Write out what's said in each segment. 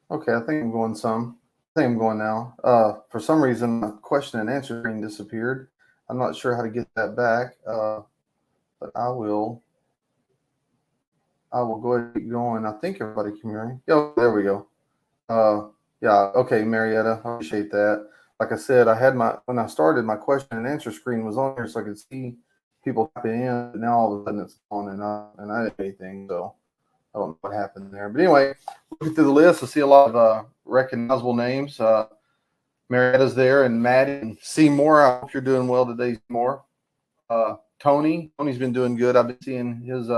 Okay, I think I'm going now. For some reason, my question and answer screen disappeared. I'm not sure how to get that back, but I will go ahead and keep going. I think everybody can hear me. Yeah, there we go. Uh, yeah, okay, Marietta, I appreciate that. Like I said, I had when I started, my question and answer screen was on here so I could see people typing in. But now all of a sudden it's on, and I didn't do anything. So I don't know what happened there. But anyway, looking through the list, I see a lot of recognizable names. Marietta's there, and Maddie and Seymour. I hope you're doing well today, Seymour. Tony's been doing good. I've been seeing his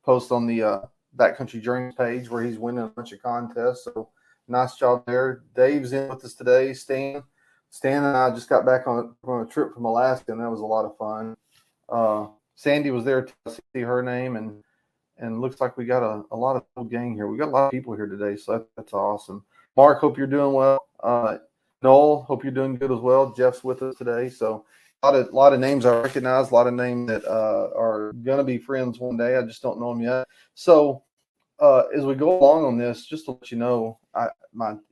post on the Backcountry Journeys page where he's winning a bunch of contests. So nice job there. Dave's in with us today. Stan and I just got back on a trip from Alaska, and that was a lot of fun. Sandy was there to see her name, and looks like we got a lot of full gang here. We got a lot of people here today, so that's awesome. Mark, hope you're doing well. Noel, hope you're doing good as well. Jeff's with us today, so a lot of names I recognize, a lot of names that are gonna be friends one day. I just don't know them yet. So as we go along on this, just to let you know,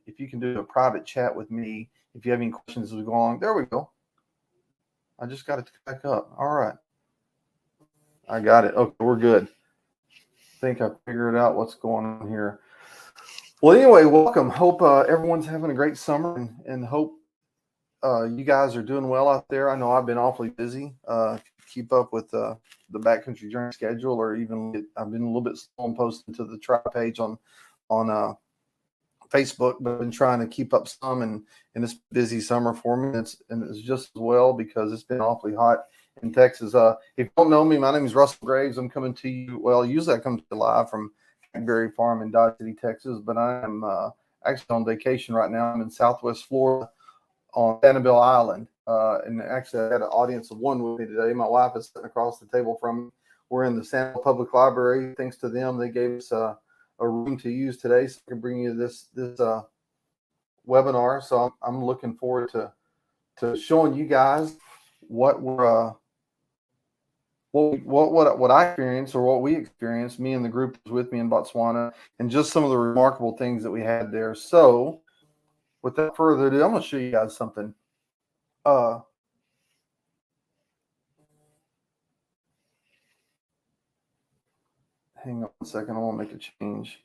if you can do a private chat with me, if you have any questions as we go along, there we go. I just got it back up. All right, I got it. Okay, we're good. I think I figured out what's going on here. Well, anyway, welcome. Hope everyone's having a great summer, and hope you guys are doing well out there. I know I've been awfully busy. Keep up with the backcountry journey schedule, or even I've been a little bit slow on posting to the tribe page on Facebook, but I've been trying to keep up some, and it's busy summer for me. And it's just as well because it's been awfully hot in Texas. If you don't know me, my name is Russell Graves. I'm coming to you. Well, usually I come to you live from Berry Farm in Dodge City, Texas, but I am actually on vacation right now. I'm in Southwest Florida on Sanibel Island. And actually, I had an audience of one with me today. My wife is sitting across the table from me. We're in the Sanibel Public Library. Thanks to them, they gave us a room to use today, so I can bring you this webinar. So I'm looking forward to showing you guys what we're what I experienced, or what we experienced, me and the group that was with me in Botswana, and just some of the remarkable things that we had there. So without further ado, I'm going to show you guys something. Uh, Hang on a second. I want to make a change.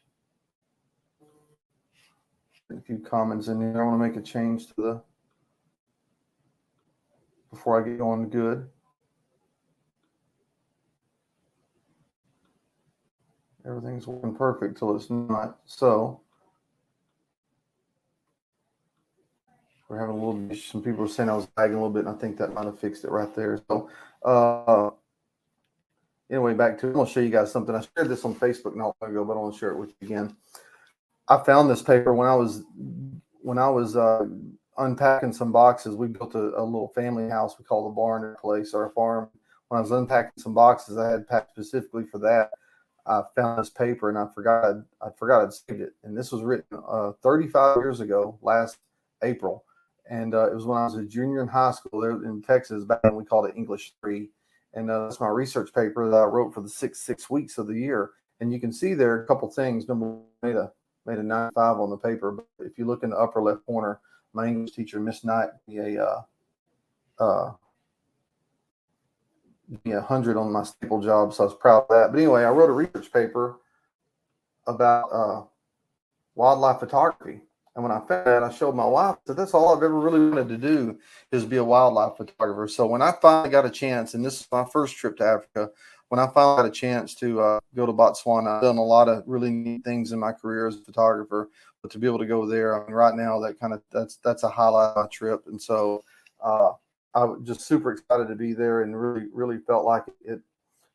A few comments in here. I want to make a change to the before I get going good. Everything's working perfect till it's not. So we're having a little bit. Some people were saying I was lagging a little bit, and I think that might have fixed it right there. So anyway, back to it. I'm going to show you guys something. I shared this on Facebook not long ago, but I want to share it with you again. I found this paper when I was unpacking some boxes. We built a little family house we call the barn place, or a farm. When I was unpacking some boxes I had packed specifically for that, I found this paper, and I forgot I'd saved it. And this was written 35 years ago, last April, and it was when I was a junior in high school there in Texas. Back then we called it English 3, and that's my research paper that I wrote for the six weeks of the year. And you can see there a couple things. Number one, made a 95 on the paper. But if you look in the upper left corner, my English teacher, Miss Knight, gave me uh, 100 on my staple job, so I was proud of that. But anyway, I wrote a research paper about wildlife photography. And when I found that, I showed my wife. I said, that's all I've ever really wanted to do, is be a wildlife photographer. So when I finally got a chance, and this is my first trip to Africa, when I finally got a chance to go to Botswana, I've done a lot of really neat things in my career as a photographer. But to be able to go there, I mean, right now, that's a highlight of my trip. And so I was just super excited to be there, and really felt like it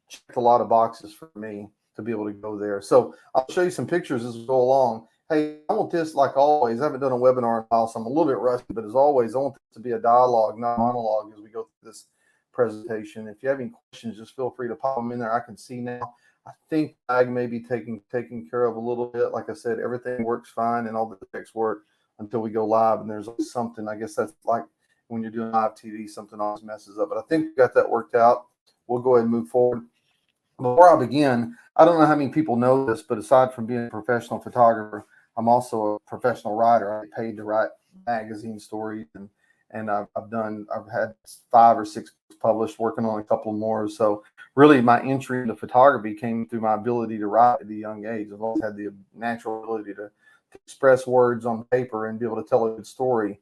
checked a lot of boxes for me to be able to go there. So I'll show you some pictures as we go along. Hey, I want this, like always, I haven't done a webinar in a while, so I'm a little bit rusty, but as always, I want this to be a dialogue, not a monologue, as we go through this presentation. If you have any questions, just feel free to pop them in there. I can see now. I think I may be taken care of a little bit. Like I said, everything works fine, and all the checks work until we go live, and there's always something. I guess that's like when you're doing live TV, something always messes up. But I think we got that worked out. We'll go ahead and move forward. Before I begin, I don't know how many people know this, but aside from being a professional photographer, I'm also a professional writer. I get paid to write magazine stories, and I've had 5 or 6 books published, working on a couple more. So really, my entry into photography came through my ability to write at a young age. I've always had the natural ability to express words on paper and be able to tell a good story.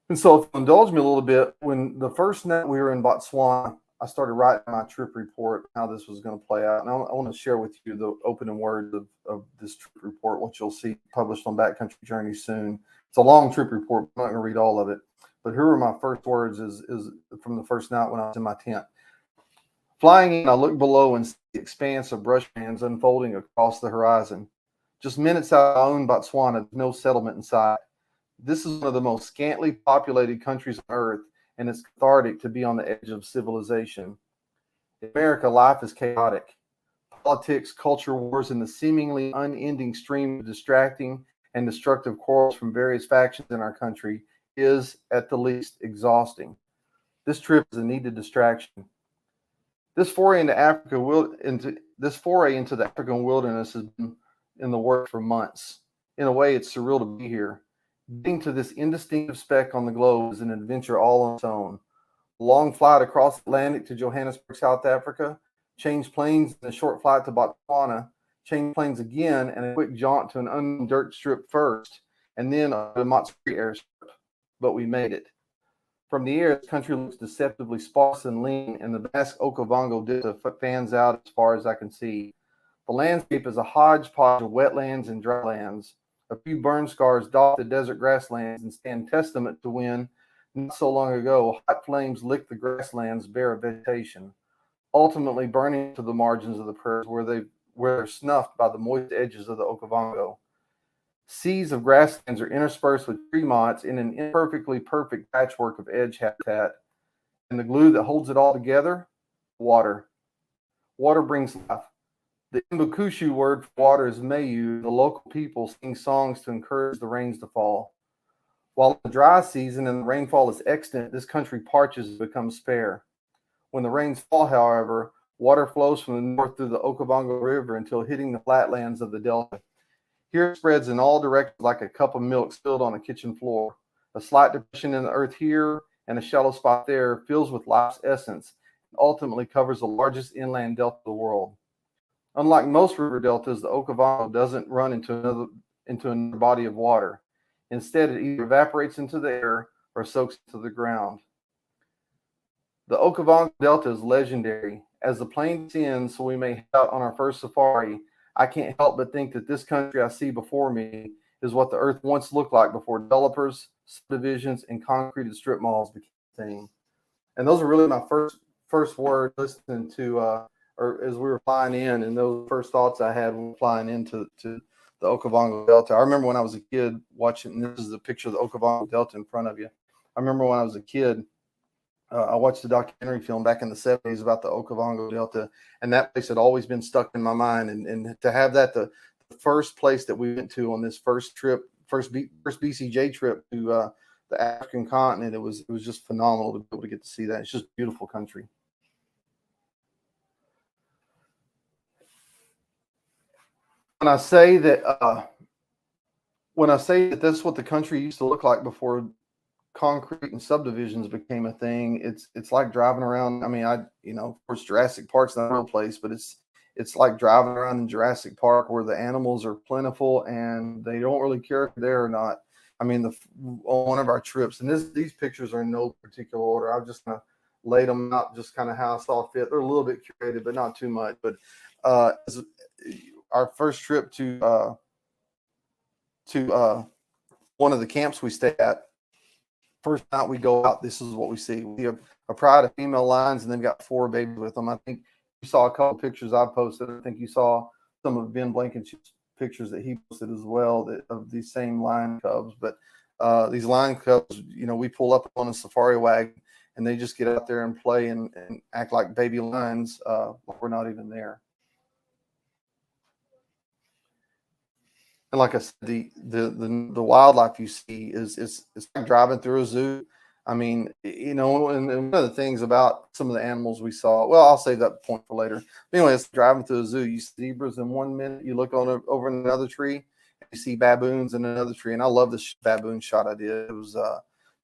And so, if you indulge me a little bit, when the first night we were in Botswana, I started writing my trip report, how this was going to play out. And I want to share with you the opening words of this trip report, which you'll see published on Backcountry Journey soon. It's a long trip report. I'm not going to read all of it. But here are my first words is from the first night when I was in my tent. Flying in, I looked below and see the expanse of brushlands unfolding across the horizon. Just minutes out of my own Botswana, there's no settlement in sight. This is one of the most scantily populated countries on earth, and it's cathartic to be on the edge of civilization. In America, life is chaotic. Politics, culture wars, and the seemingly unending stream of distracting and destructive quarrels from various factions in our country is, at the least, exhausting. This trip is a needed distraction. This foray into the African wilderness has been in the works for months. In a way, it's surreal to be here. Getting to this indistinctive speck on the globe is an adventure all on its own. A long flight across the Atlantic to Johannesburg, South Africa, change planes and a short flight to Botswana, change planes again, and a quick jaunt to an unknown dirt strip first, and then a Motsuri airstrip. But we made it. From the air, the country looks deceptively sparse and lean, and the vast Okavango Delta fans out as far as I can see. The landscape is a hodgepodge of wetlands and drylands. A few burn scars dot the desert grasslands and stand testament to when, not so long ago, hot flames licked the grasslands bare of vegetation, ultimately burning to the margins of the prairies where they're snuffed by the moist edges of the Okavango. Seas of grasslands are interspersed with tree mottes in an imperfectly perfect patchwork of edge habitat. And the glue that holds it all together? Water. Water brings life. The Mbukushu word for water is Mayu. The local people sing songs to encourage the rains to fall. While in the dry season and the rainfall is extant, this country parches and becomes spare. When the rains fall, however, water flows from the north through the Okavango River until hitting the flatlands of the delta. Here it spreads in all directions like a cup of milk spilled on a kitchen floor. A slight depression in the earth here and a shallow spot there fills with life's essence and ultimately covers the largest inland delta of the world. Unlike most river deltas, the Okavango doesn't run into another body of water. Instead, it either evaporates into the air or soaks into the ground. The Okavango Delta is legendary. As the plane descends, so we may head out on our first safari, I can't help but think that this country I see before me is what the earth once looked like before developers, subdivisions, and concreted strip malls became a thing. And those are really my first words listening to, or as we were flying in, and those first thoughts I had when flying into the Okavango Delta. I remember when I was a kid watching, and this is a picture of the Okavango Delta in front of you. I remember when I was a kid, I watched a documentary film back in the 70s about the Okavango Delta, and that place had always been stuck in my mind. And to have that, the first place that we went to on this first BCJ trip to the African continent, it was just phenomenal to be able to get to see that. It's just a beautiful country. When I say that that's what the country used to look like before concrete and subdivisions became a thing, it's like driving around. I mean, of course, Jurassic Park's not a real place, but it's like driving around in Jurassic Park where the animals are plentiful and they don't really care if they're there or not. I mean, on one of our trips, and these pictures are in no particular order. I've just kind of laid them out just kind of how I saw fit. They're a little bit curated, but not too much. But our first trip to one of the camps we stay at, first night we go out, this is what we see. We have a pride of female lions, and they've got 4 babies with them. I think you saw a couple of pictures I posted. I think you saw some of Ben Blankenship's pictures that he posted as well of these same lion cubs. But these lion cubs, we pull up on a safari wagon, and they just get out there and play and act like baby lions while we're not even there. And like I said, the wildlife you see it's like driving through a zoo. I mean, and one of the things about some of the animals we saw, well, I'll save that point for later. But anyway, it's driving through a zoo. You see zebras in one minute, you look over in another tree, You see baboons in another tree, and I love this baboon shot I did. It was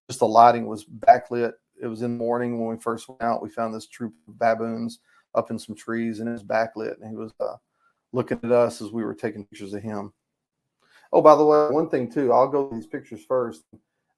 just the lighting was backlit. It was in the morning when we first went out. We found this troop of baboons up in some trees, and it was backlit, and he was looking at us as we were taking pictures of him. Oh, by the way, one thing too, I'll go to these pictures first.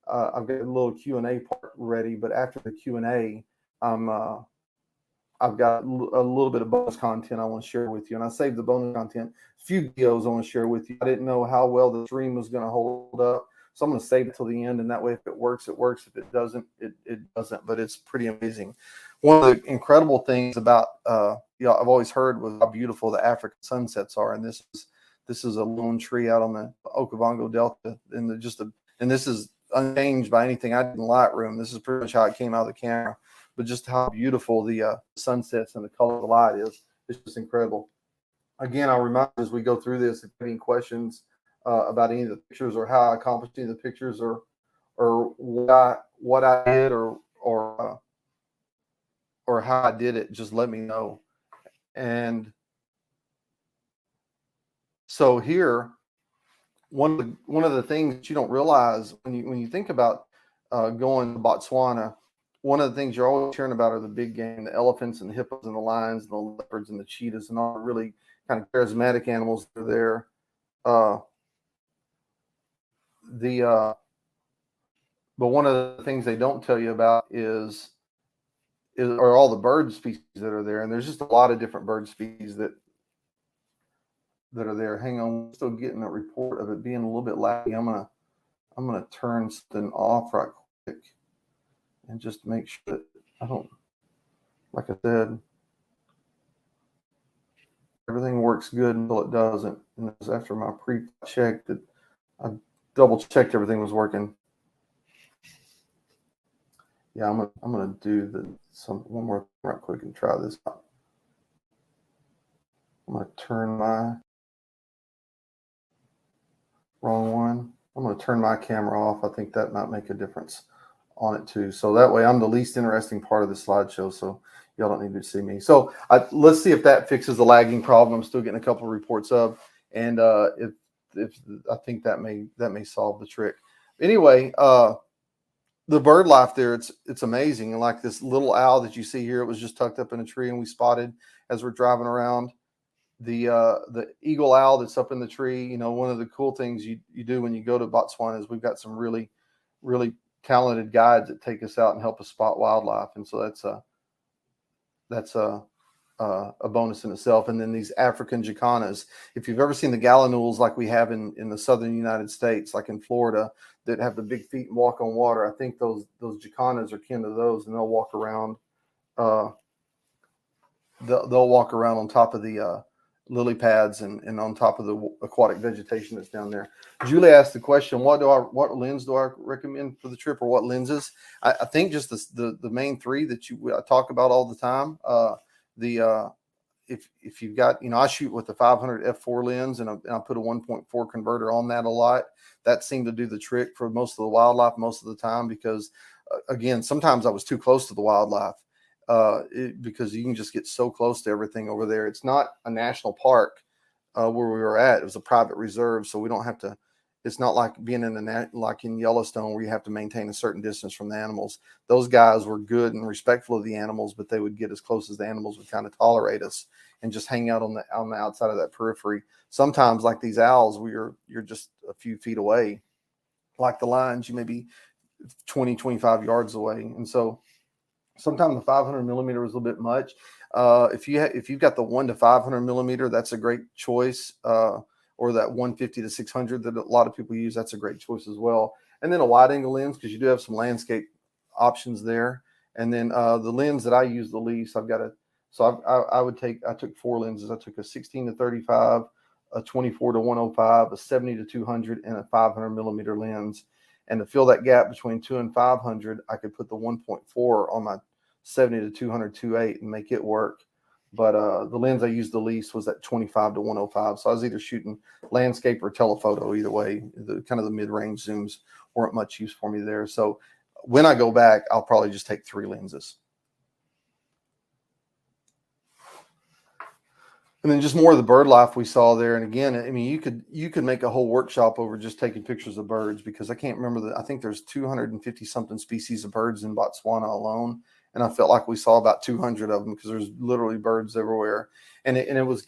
I've got a little Q&A part ready, but after the Q&A, I've got a little bit of bonus content I want to share with you, and I saved the bonus content. A few videos I want to share with you. I didn't know how well the stream was going to hold up, so I'm going to save it till the end, and that way, if it works, it works. If it doesn't, it doesn't. But it's pretty amazing. One of the incredible things about I've always heard was how beautiful the African sunsets are, and this is a lone tree out on the Okavango Delta, and this is unchanged by anything I did in Lightroom. This is pretty much how it came out of the camera. But just how beautiful the sunsets and the color of the light is. It's just incredible. Again, I'll remind you as we go through this, if you have any questions about any of the pictures or how I accomplished any of the pictures or what I did or how I did it, just let me know. And so here, one of the things that you don't realize when you think about going to Botswana, one of the things you're always hearing about are the big game, the elephants and the hippos and the lions and the leopards and the cheetahs and all the really kind of charismatic animals that are there. But one of the things they don't tell you about are all the bird species that are there, and there's just a lot of different bird species that are there. Hang on, I'm still getting a report of it being a little bit laggy. I'm gonna turn something off right quick and just make sure that I don't, like I said, everything works good until it doesn't. And it was after my pre-check that I double-checked everything was working. Yeah, I'm gonna do one more thing right quick and try this out. I'm gonna turn my wrong one. I'm gonna turn my camera off. I think that might make a difference on it too. So that way I'm the least interesting part of the slideshow. So y'all don't need to see me. So let's see if that fixes the lagging problem. I'm still getting a couple of reports of, and if I think that may solve the trick. Anyway, the bird life there, it's amazing. And like this little owl that you see here, it was just tucked up in a tree, and we spotted as we're driving around. The eagle owl that's up in the tree. You know, one of the cool things you do when you go to Botswana is we've got some really, really talented guides that take us out and help us spot wildlife, and so that's a bonus in itself. And then these African jacanas, if you've ever seen the gallinules like we have in the southern United States, like in Florida, that have the big feet and walk on water, I think those jacanas are kin to those, and they'll walk around. They'll walk around on top of the lily pads and on top of the aquatic vegetation that's down there. Julie asked the question, what lens do I recommend for the trip, or what lenses? I think just the main three that I talk about all the time. If you've got, I shoot with the 500 f4 lens, and I put a 1.4 converter on that a lot. That seemed to do the trick for most of the wildlife most of the time, because again, sometimes I was too close to the wildlife. Because you can just get so close to everything over there. It's not a national park where we were at. It was a private reserve, so we don't have to. It's not like being like in Yellowstone where you have to maintain a certain distance from the animals. Those guys were good and respectful of the animals, but they would get as close as the animals would kind of tolerate us and just hang out on the outside of that periphery. Sometimes, like these owls, you're just a few feet away. Like the lions, you may be 20, 25 yards away, and so. Sometimes the 500 millimeter is a little bit much. If you've got the 1 to 500 millimeter, that's a great choice. Or that 150 to 600 that a lot of people use, that's a great choice as well. And then a wide angle lens, because you do have some landscape options there. And then the lens that I use the least, I took 4 lenses. I took a 16 to 35, a 24 to 105, a 70 to 200, and a 500 millimeter lens. And to fill that gap between 2 and 500, I could put the 1.4 on my 70 to 200 2.8 and make it work. But the lens I used the least was that 25 to 105. So I was either shooting landscape or telephoto. Either way, the kind of the mid-range zooms weren't much use for me there. So when I go back, I'll probably just take 3 lenses. And then just more of the bird life we saw there. And again, I mean, you could make a whole workshop over just taking pictures of birds, because I can't remember I think there's 250 something species of birds in Botswana alone. And I felt like we saw about 200 of them, because there's literally birds everywhere. And it was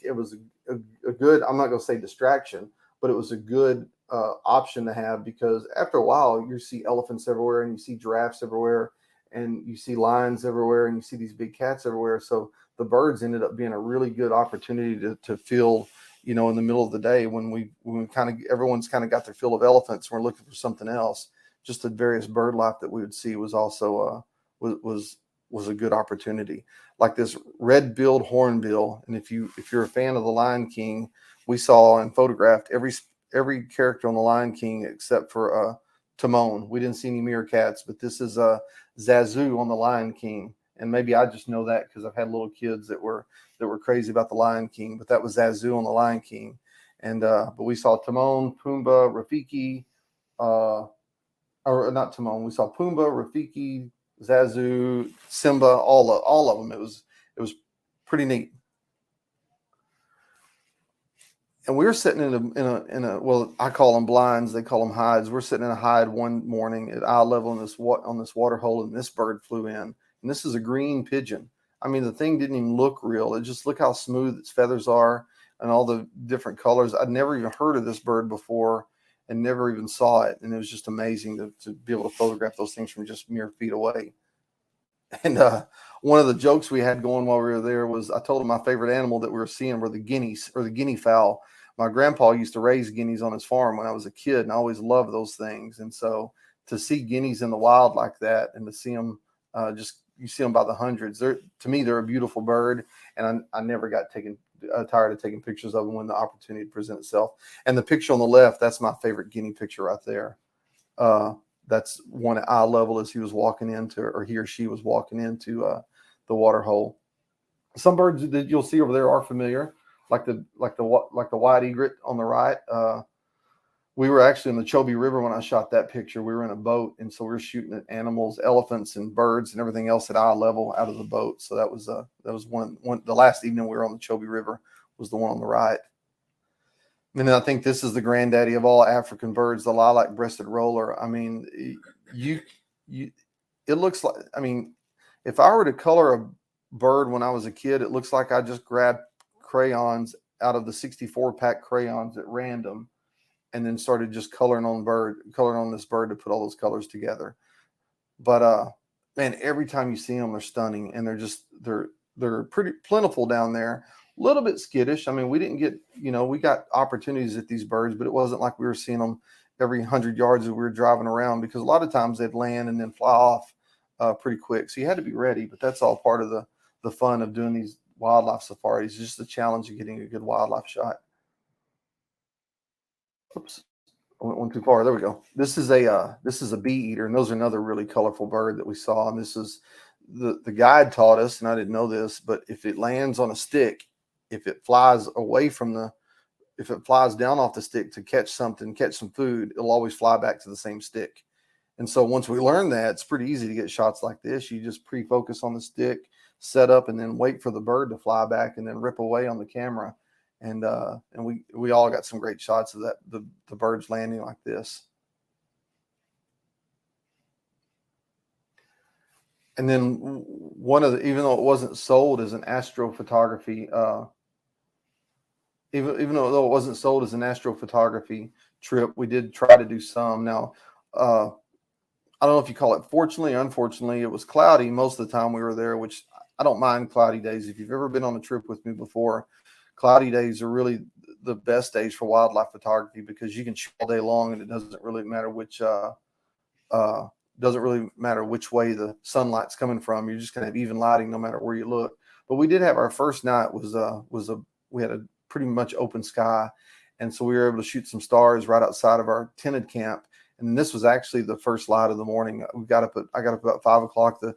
a good, I'm not going to say distraction, but it was a good option to have, because after a while you see elephants everywhere, and you see giraffes everywhere, and you see lions everywhere, and you see these big cats everywhere. So the birds ended up being a really good opportunity to fill, in the middle of the day when we kind of, everyone's kind of got their fill of elephants and we're looking for something else. Just the various bird life that we would see was also was a good opportunity. Like this red-billed hornbill, and if you're a fan of the Lion King, we saw and photographed every character on the Lion King except for Timon. We didn't see any meerkats, but this is Zazu on the Lion King. And maybe I just know that because I've had little kids that were crazy about the Lion King, but that was Zazu on the Lion King. And but we saw Timon, Pumbaa, Rafiki, or not Timon. We saw Pumbaa, Rafiki, Zazu, Simba, all of them. It was pretty neat. And we were sitting in a well, I call them blinds, they call them hides. We're sitting in a hide one morning at eye level on this water hole, and this bird flew in. And this is a green pigeon. I mean, the thing didn't even look real. It just, look how smooth its feathers are and all the different colors. I'd never even heard of this bird before and never even saw it. And it was just amazing to be able to photograph those things from just mere feet away. And one of the jokes we had going while we were there was, I told him my favorite animal that we were seeing were the guineas, or the guinea fowl. My grandpa used to raise guineas on his farm when I was a kid, and I always loved those things. And so to see guineas in the wild like that, and to see them you see them by the hundreds. To me, they're a beautiful bird, and I never got tired of taking pictures of them when the opportunity presents itself. And the picture on the left, that's my favorite guinea picture right there. That's one at eye level as he was walking into, or he or she was walking into the water hole. Some birds that you'll see over there are familiar, like the white egret on the right. We were actually in the Chobe River when I shot that picture. We were in a boat, and so we were shooting at animals, elephants, and birds, and everything else at eye level out of the boat. So that was one. The last evening we were on the Chobe River was the one on the right. And I think this is the granddaddy of all African birds, the lilac-breasted roller. I mean, it looks like, I mean, if I were to color a bird when I was a kid, it looks like I just grabbed crayons out of the 64-pack crayons at random, and then started just coloring on this bird to put all those colors together. But man, every time you see them, they're stunning, and they're pretty plentiful down there. A little bit skittish. I mean, we didn't get, we got opportunities at these birds, but it wasn't like we were seeing them every 100 yards as we were driving around, because a lot of times they'd land and then fly off pretty quick. So you had to be ready, but that's all part of the fun of doing these wildlife safaris, just the challenge of getting a good wildlife shot. Oops, I went one too far. There we go. This is a bee eater, and those are another really colorful bird that we saw. And this is the guide taught us, and I didn't know this, but if it lands on a stick, if it flies down off the stick to catch some food, it'll always fly back to the same stick. And so once we learned that, it's pretty easy to get shots like this. You just pre-focus on the stick, set up, and then wait for the bird to fly back, and then rip away on the camera. And we all got some great shots of that, the birds landing like this. And then even though it wasn't sold as an astrophotography, even though it wasn't sold as an astrophotography trip, we did try to do some. Now, I don't know if you call it fortunately, unfortunately, it was cloudy most of the time we were there, which I don't mind cloudy days. If you've ever been on a trip with me before, cloudy days are really the best days for wildlife photography, because you can shoot all day long, and it doesn't really matter which way the sunlight's coming from. You're just gonna have even lighting no matter where you look. But we did have our first night we had a pretty much open sky, and so we were able to shoot some stars right outside of our tented camp. And this was actually the first light of the morning. I got up about 5 o'clock. The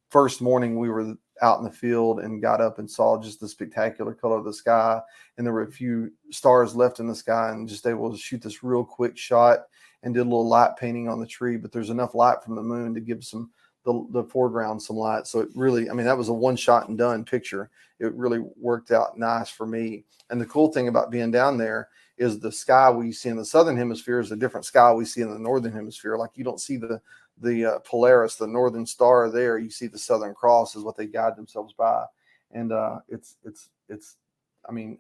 first morning we were out in the field, and got up and saw just the spectacular color of the sky. And there were a few stars left in the sky, and just able to shoot this real quick shot, and did a little light painting on the tree. But there's enough light from the moon to give some the foreground some light. So it really, I mean, that was a one shot and done picture. It really worked out nice for me. And the cool thing about being down there is the sky we see in the southern hemisphere is a different sky we see in the northern hemisphere. Like you don't see the Polaris, the northern star there. You see the Southern Cross is what they guide themselves by. And it's I mean,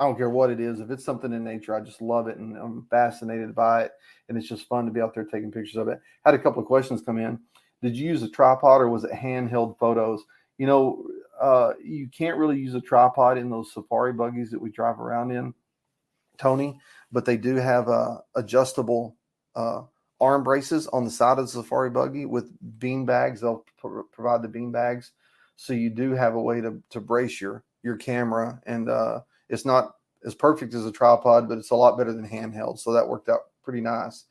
I don't care what it is. If it's something in nature, I just love it, and I'm fascinated by it. And it's just fun to be out there taking pictures of it. Had a couple of questions come in. Did you use a tripod or was it handheld photos? You know, you can't really use a tripod in those safari buggies that we drive around in, Tony, but they do have adjustable arm braces on the side of the safari buggy with bean bags. They'll provide the bean bags, so you do have a way to brace your camera, and it's not as perfect as a tripod, but it's a lot better than handheld. So that worked out pretty nice.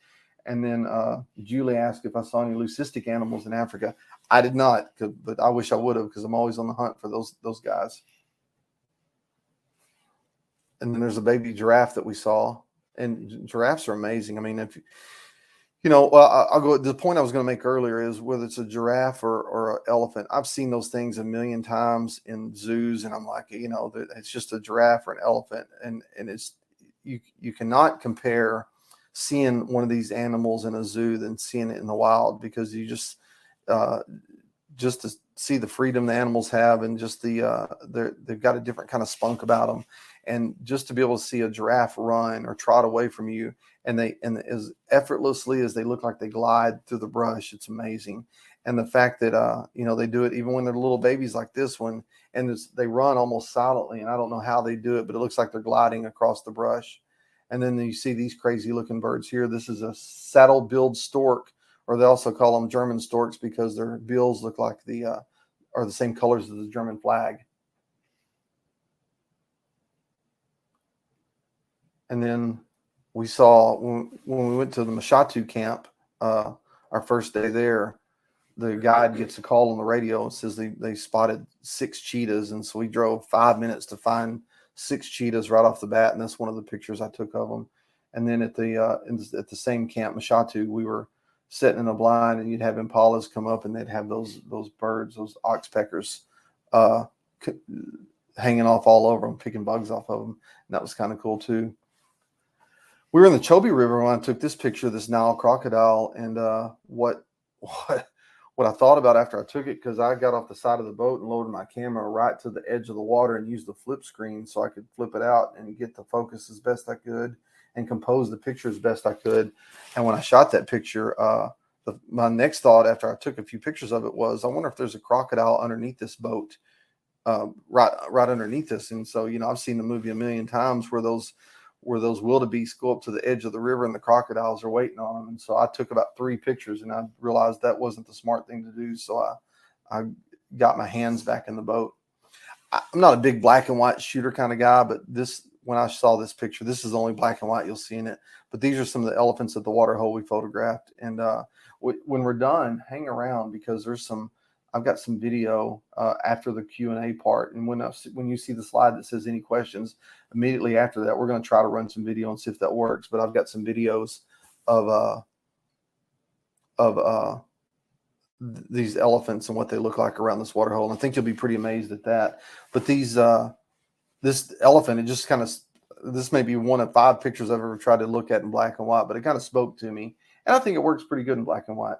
And then Julie asked if I saw any leucistic animals in Africa. I did not, but I wish I would have, because I'm always on the hunt for those guys. And then there's a baby giraffe that we saw, and giraffes are amazing. I mean, if you know, I'll go. The point I was going to make earlier is whether it's a giraffe or an elephant. I've seen those things a million times in zoos, and I'm like, you know, it's just a giraffe or an elephant, and it's you cannot compare seeing one of these animals in a zoo than seeing it in the wild, because you just to see the freedom the animals have, and just they've got a different kind of spunk about them, and just to be able to see a giraffe run or trot away from you, and as effortlessly as they look like they glide through the brush, it's amazing. And the fact that you know, they do it even when they're little babies like this one, and they run almost silently, and I don't know how they do it, but it looks like they're gliding across the brush. And then you see these crazy looking birds here. This is a saddle-billed stork, or they also call them German storks, because their bills look like are the same colors as the German flag. And then we saw when we went to the Mashatu camp, our first day there, the guide gets a call on the radio and says they spotted 6 cheetahs. And so we drove 5 minutes to find 6 cheetahs right off the bat. And that's one of the pictures I took of them. And then at the same camp, Mashatu, we were sitting in a blind, and you'd have impalas come up, and they'd have those birds, those oxpeckers, hanging off all over them, picking bugs off of them. And that was kind of cool too. We were in the Chobe River when I took this picture of this Nile crocodile, and what I thought about after I took it, because I got off the side of the boat and loaded my camera right to the edge of the water and used the flip screen so I could flip it out and get the focus as best I could and compose the picture as best I could. And when I shot that picture, my next thought after I took a few pictures of it was, I wonder if there's a crocodile underneath this boat, right underneath us. And so, you know, I've seen the movie a million times where those wildebeest go up to the edge of the river and the crocodiles are waiting on them. And so I took about 3 pictures, and I realized that wasn't the smart thing to do. So I got my hands back in the boat. I'm not a big black and white shooter kind of guy, but when I saw this picture, this is the only black and white you'll see in it. But these are some of the elephants at the water hole we photographed. And when we're done, hang around, because I've got some video after the Q&A part. And when you see the slide that says any questions, immediately after that, we're going to try to run some video and see if that works. But I've got some videos of these elephants and what they look like around this water hole. And I think you'll be pretty amazed at that. But this elephant, this may be one of 5 pictures I've ever tried to look at in black and white, but it kind of spoke to me. And I think it works pretty good in black and white.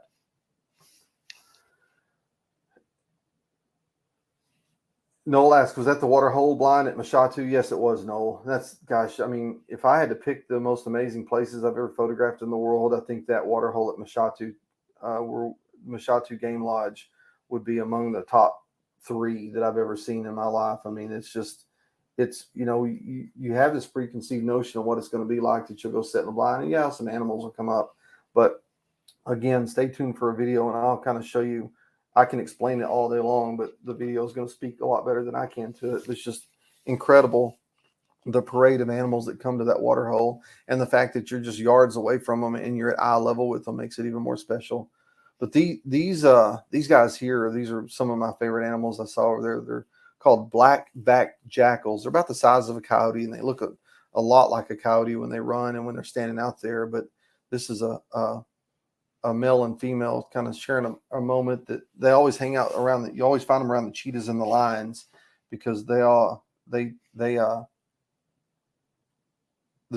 Noel asked, was that the water hole blind at Mashatu? Yes, it was, Noel. Gosh, I mean, if I had to pick the most amazing places I've ever photographed in the world, I think that water hole at Mashatu, Mashatu Game Lodge, would be among the top 3 that I've ever seen in my life. I mean, you know, you have this preconceived notion of what it's going to be like, that you'll go sit in the blind, and yeah, some animals will come up. But again, stay tuned for a video, and I'll kind of show you. I can explain it all day long, but the video is going to speak a lot better than I can to it. It's just incredible, the parade of animals that come to that water hole, and the fact that you're just yards away from them and you're at eye level with them makes it even more special. But these guys here, these are some of my favorite animals I saw over there. They're called black-backed jackals. They're about the size of a coyote, and they look a lot like a coyote when they run and when they're standing out there. But this is a a male and female kind of sharing a moment that they always hang out around. You always find them around the cheetahs and the lions because the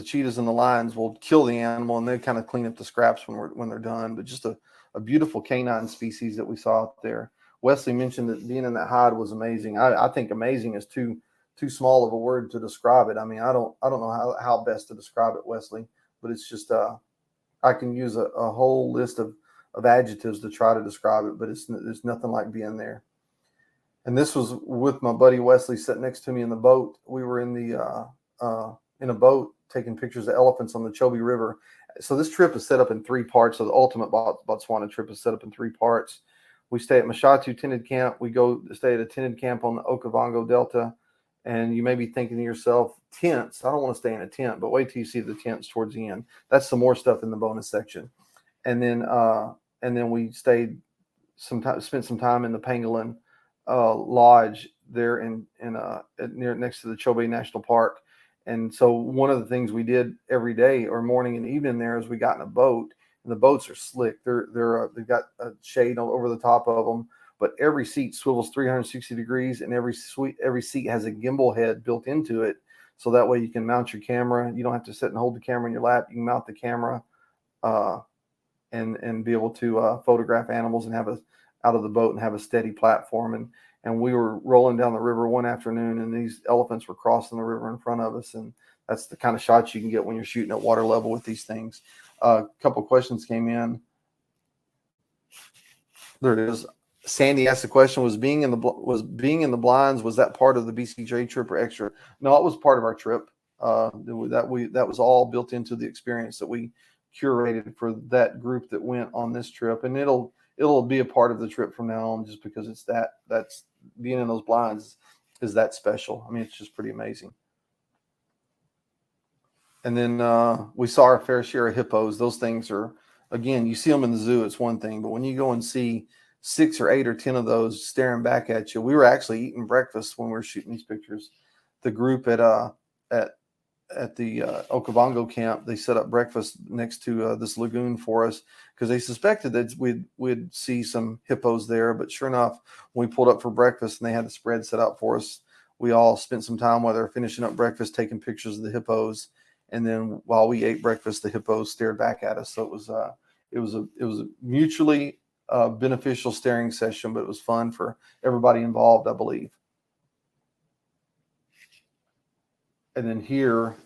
cheetahs and the lions will kill the animal and they kind of clean up the scraps when they're done. But just a beautiful canine species that we saw out there. Wesley mentioned that being in that hide was amazing. I think amazing is too small of a word to describe it. I mean, I don't know how best to describe it, Wesley, but it's just I can use a whole list of adjectives to try to describe it, but there's nothing like being there. And this was with my buddy Wesley sitting next to me in the boat. We were in a boat taking pictures of elephants on the Chobe River. So this trip is set up in 3 parts. So the ultimate Botswana trip is set up in 3 parts. We stay at Mashatu Tinted Camp. We go stay at a tinted camp on the Okavango Delta. And you may be thinking to yourself, tents. I don't want to stay in a tent, but wait till you see the tents towards the end. That's some more stuff in the bonus section. And then we spent some time in the Pangolin Lodge there near next to the Chobe National Park. And so one of the things we did every day or morning and evening there is we got in a boat, and the boats are slick. They've got a shade over the top of them. But every seat swivels 360 degrees, and every seat has a gimbal head built into it. So that way you can mount your camera. You don't have to sit and hold the camera in your lap. You can mount the camera and be able to photograph animals and have out of the boat and have a steady platform. And we were rolling down the river one afternoon, and these elephants were crossing the river in front of us. And that's the kind of shots you can get when you're shooting at water level with these things. A couple questions came in. There it is. Sandy asked the question: Was being in the blinds, was that part of the BCJ trip or extra? No, it was part of our trip. That was all built into the experience that we curated for that group that went on this trip, and it'll be a part of the trip from now on, just because that's being in those blinds is that special. I mean, it's just pretty amazing. And then we saw our fair share of hippos. Those things are, again, you see them in the zoo, it's one thing, but when you go and see 6 or 8 or 10 of those staring back at you. We were actually eating breakfast when we were shooting these pictures. The group at the Okavango camp, they set up breakfast next to this lagoon for us because they suspected that we'd see some hippos there. But sure enough, when we pulled up for breakfast and they had the spread set out for us, we all spent some time while they were finishing up breakfast taking pictures of the hippos. And then while we ate breakfast, the hippos stared back at us. So it was a mutually beneficial staring session, but it was fun for everybody involved, I believe. And then here,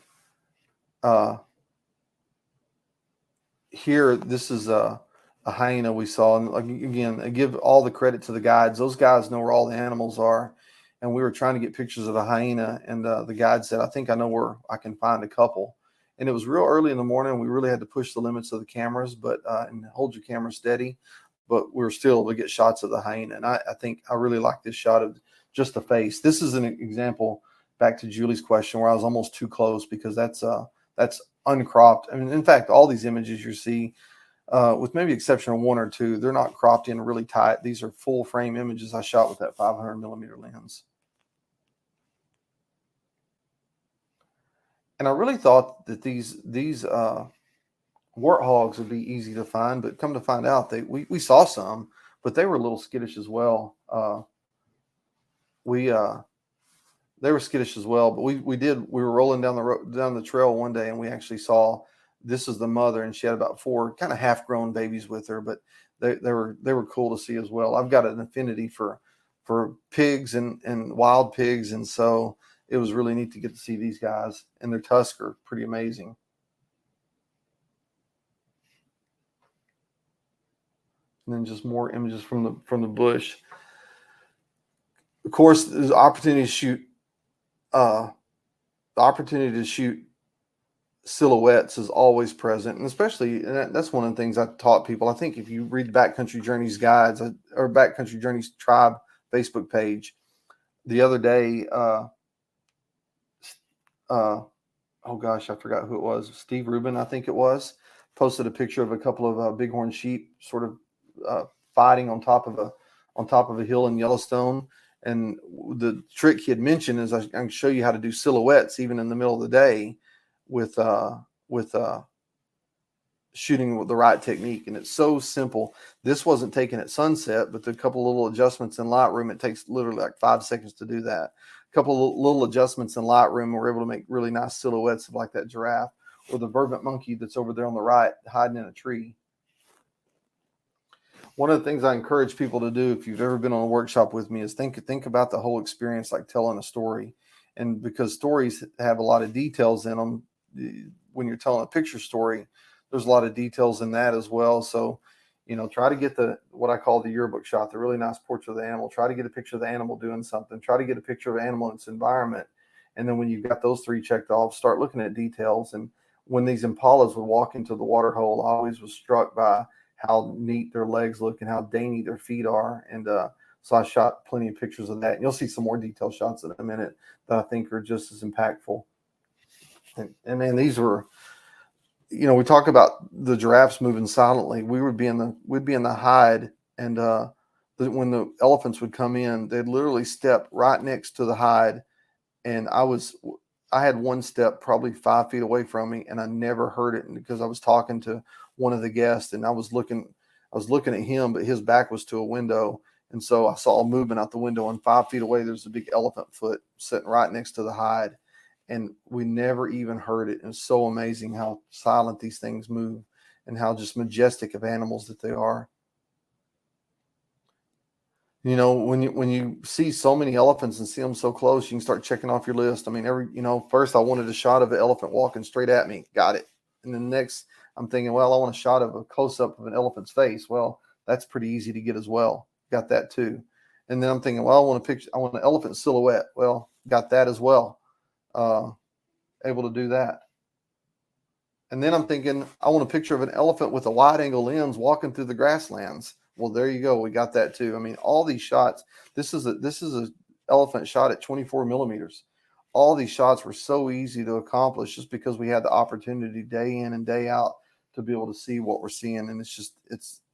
this is a hyena we saw. And again, I give all the credit to the guides. Those guys know where all the animals are. And we were trying to get pictures of the hyena, and the guide said, I think I know where I can find a couple. And it was real early in the morning. We really had to push the limits of the cameras, but and hold your camera steady. But we were still able to get shots of the hyena. And I think I really like this shot of just the face. This is an example, back to Julie's question, where I was almost too close because that's uncropped. I mean, in fact, all these images you see, with maybe exception of 1 or 2, they're not cropped in really tight. These are full frame images I shot with that 500 millimeter lens. And I really thought that these warthogs would be easy to find, but come to find out, we saw some, but they were a little skittish as well. They were skittish as well, but we were rolling down the trail one day, and we actually saw, this is the mother, and she had about 4 kind of half-grown babies with her, but they were cool to see as well. I've got an affinity for pigs and wild pigs, and so it was really neat to get to see these guys, and their tusks are pretty amazing. And then just more images from the bush. Of course, there's opportunity to shoot silhouettes is always present, and especially, and that's one of the things I taught people. I think if you read Backcountry Journeys guides or Backcountry Journeys Tribe Facebook page, the other day, oh gosh, I forgot who it was. Steve Rubin, I think it was, posted a picture of a couple of bighorn sheep sort of fighting on top of a hill in Yellowstone. And the trick he had mentioned is I can show you how to do silhouettes even in the middle of the day with shooting with the right technique. And it's so simple. This wasn't taken at sunset, but the couple little adjustments in Lightroom, it takes literally like 5 seconds to do that. A couple of little adjustments in Lightroom, we're able to make really nice silhouettes of like that giraffe or the vervet monkey that's over there on the right hiding in a tree. One of the things I encourage people to do, if you've ever been on a workshop with me, is think about the whole experience like telling a story. And because stories have a lot of details in them, when you're telling a picture story, there's a lot of details in that as well. So, try to get what I call the yearbook shot, the really nice portrait of the animal. Try to get a picture of the animal doing something. Try to get a picture of an animal in its environment. And then when you've got those 3 checked off, start looking at details. And when these impalas would walk into the water hole, I always was struck by how neat their legs look and how dainty their feet are. And so I shot plenty of pictures of that. And you'll see some more detailed shots in a minute that I think are just as impactful. And man, these were, we talk about the giraffes moving silently. We'd be in the hide, and when the elephants would come in, they'd literally step right next to the hide. And I had one step probably 5 feet away from me, and I never heard it because I was talking to one of the guests, and I was looking at him, but his back was to a window. And so I saw movement out the window, and 5 feet away, there's a big elephant foot sitting right next to the hide. And we never even heard it. And it's so amazing how silent these things move and how just majestic of animals that they are. When you see so many elephants and see them so close, you can start checking off your list. I mean, first I wanted a shot of an elephant walking straight at me. Got it. And then next I'm thinking, well, I want a shot of a close-up of an elephant's face. Well, that's pretty easy to get as well. Got that too. And then I'm thinking, well, I want an elephant silhouette. Well, got that as well. Able to do that. And then I'm thinking, I want a picture of an elephant with a wide angle lens walking through the grasslands. Well, there you go. We got that too. I mean, all these shots, this is a elephant shot at 24 millimeters. All these shots were so easy to accomplish just because we had the opportunity day in and day out to be able to see what we're seeing. And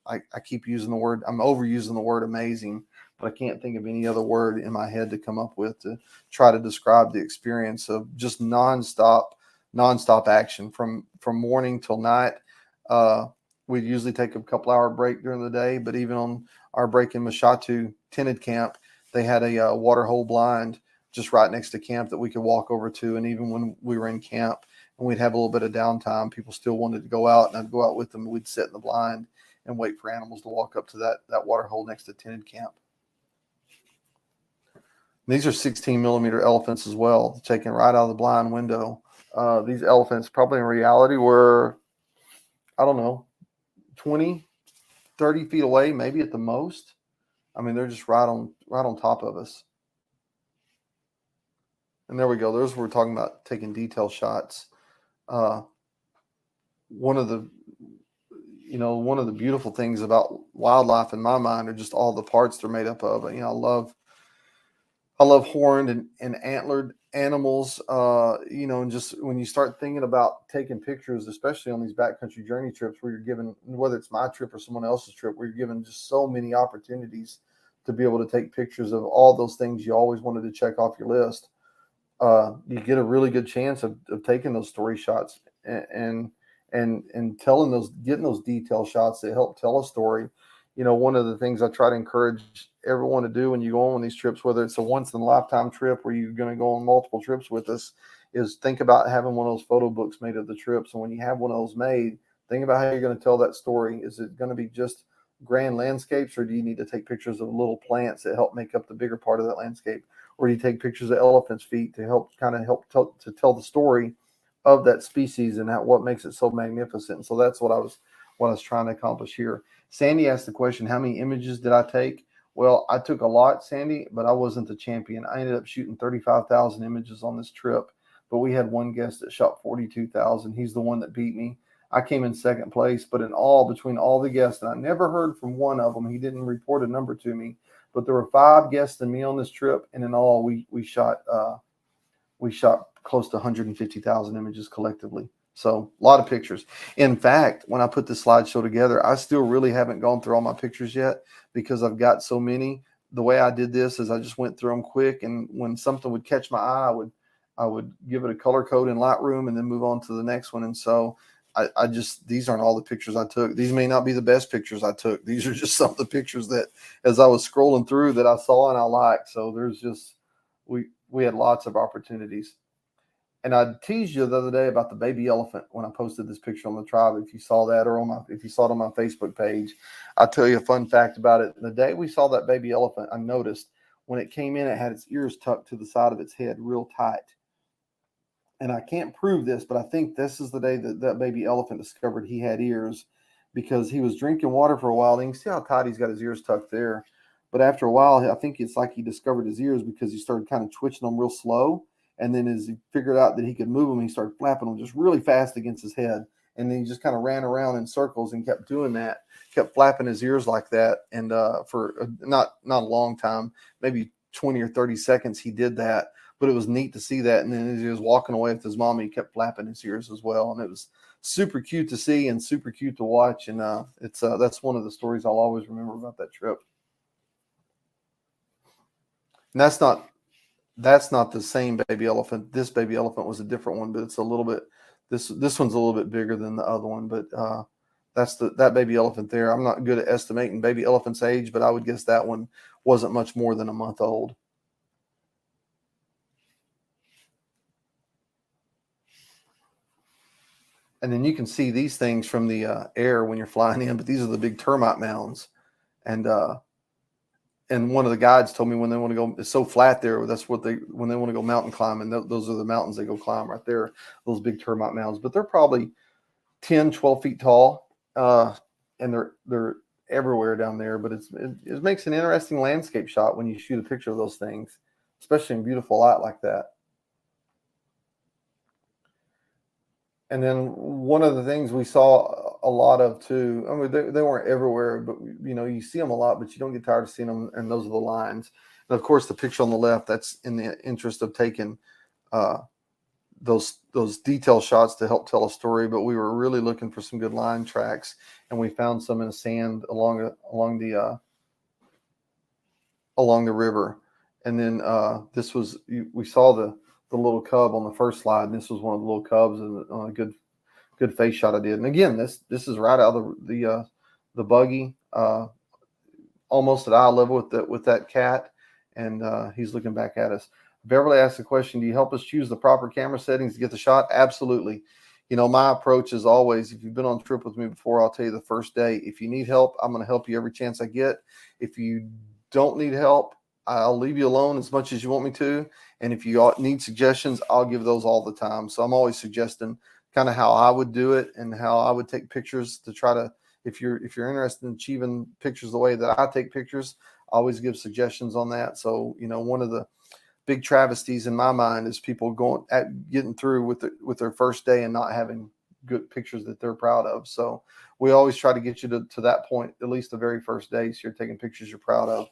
I keep using the word, I'm overusing the word amazing, but I can't think of any other word in my head to come up with to try to describe the experience of just nonstop action from morning till night. We'd usually take a couple hour break during the day, but even on our break in Mashatu tented camp, they had a water hole blind just right next to camp that we could walk over to. And even when we were in camp and we'd have a little bit of downtime, people still wanted to go out, and I'd go out with them. We'd sit in the blind and wait for animals to walk up to that water hole next to tented camp. These are 16 millimeter elephants as well, taken right out of the blind window. These elephants probably in reality were, I don't know, 20, 30 feet away, maybe at the most. I mean, they're just right on top of us. And there we go. There's where we're talking about taking detail shots. One of the beautiful things about wildlife in my mind are just all the parts they're made up of. I love horned and antlered animals, and just when you start thinking about taking pictures, especially on these backcountry journey trips where you're given, whether it's my trip or someone else's trip, where you're given just so many opportunities to be able to take pictures of all those things you always wanted to check off your list. You get a really good chance of taking those story shots and getting those detail shots that help tell a story. One of the things I try to encourage everyone to do when you go on these trips, whether it's a once in a lifetime trip where you're going to go on multiple trips with us, is think about having one of those photo books made of the trips. And when you have one of those made, think about how you're going to tell that story. Is it going to be just grand landscapes, or do you need to take pictures of little plants that help make up the bigger part of that landscape? Or do you take pictures of elephants' feet to help tell the story of that species and what makes it so magnificent? And so that's what I was trying to accomplish here. Sandy asked the question, how many images did I take? Well, I took a lot, Sandy, but I wasn't the champion. I ended up shooting 35,000 images on this trip, but we had one guest that shot 42,000. He's the one that beat me. I came in second place, but in all, between all the guests, and I never heard from one of them, he didn't report a number to me, but there were 5 guests and me on this trip, and in all, we shot close to 150,000 images collectively. So a lot of pictures. In fact, when I put this slideshow together, I still really haven't gone through all my pictures yet because I've got so many. The way I did this is I just went through them quick, and when something would catch my eye, I would give it a color code in Lightroom and then move on to the next one. And so I just, these aren't all the pictures I took. These may not be the best pictures I took. These are just some of the pictures that, as I was scrolling through, that I saw and I liked. So there's just, we had lots of opportunities. And I teased you the other day about the baby elephant when I posted this picture on the tribe. If you saw that, or if you saw it on my Facebook page, I'll tell you a fun fact about it. The day we saw that baby elephant, I noticed when it came in, it had its ears tucked to the side of its head real tight. And I can't prove this, but I think this is the day that that baby elephant discovered he had ears, because he was drinking water for a while. And you can see how tight he's got his ears tucked there. But after a while, I think it's like he discovered his ears, because he started kind of twitching them real slow. And then as he figured out that he could move them, he started flapping them just really fast against his head. And then he just kind of ran around in circles and kept doing that, kept flapping his ears like that. And for not a long time, maybe 20 or 30 seconds, he did that. But it was neat to see that. And then as he was walking away with his mom, he kept flapping his ears as well. And it was super cute to see and super cute to watch. And that's one of the stories I'll always remember about that trip. And that's not the same baby elephant. This baby elephant was a different one, but it's a little bit, this one's a little bit bigger than the other one. But that's that baby elephant there. I'm not good at estimating baby elephant's age, but I would guess that one wasn't much more than a month old. And then you can see these things from the air when you're flying in, but these are the big termite mounds. And one of the guides told me when they want to go, it's so flat there, that's what when they want to go mountain climbing, those are the mountains they go climb right there, those big termite mounds. But they're probably 10, 12 feet tall, and they're everywhere down there. But it makes an interesting landscape shot when you shoot a picture of those things, especially in beautiful light like that. And then one of the things we saw a lot of too, I mean, they weren't everywhere, but you see them a lot, but you don't get tired of seeing them. And those are the lions. And of course, the picture on the left, that's in the interest of taking those detail shots to help tell a story. But we were really looking for some good lion tracks, and we found some in the sand along the river. And then we saw the little cub on the first slide, and this was one of the little cubs, and on a good face shot I did. And again, this is right out of the buggy, almost at eye level with that cat, and he's looking back at us. Beverly asked the question, do you help us choose the proper camera settings to get the shot? Absolutely. My approach is always, if you've been on a trip with me before, I'll tell you the first day, if you need help, I'm going to help you every chance I get. If you don't need help, I'll leave you alone as much as you want me to. And if you need suggestions, I'll give those all the time. So I'm always suggesting kind of how I would do it and how I would take pictures to try to, if you're interested in achieving pictures the way that I take pictures, I always give suggestions on that. So, one of the big travesties in my mind is people getting through with their first day and not having good pictures that they're proud of. So we always try to get you to that point, at least the very first day, so you're taking pictures you're proud of.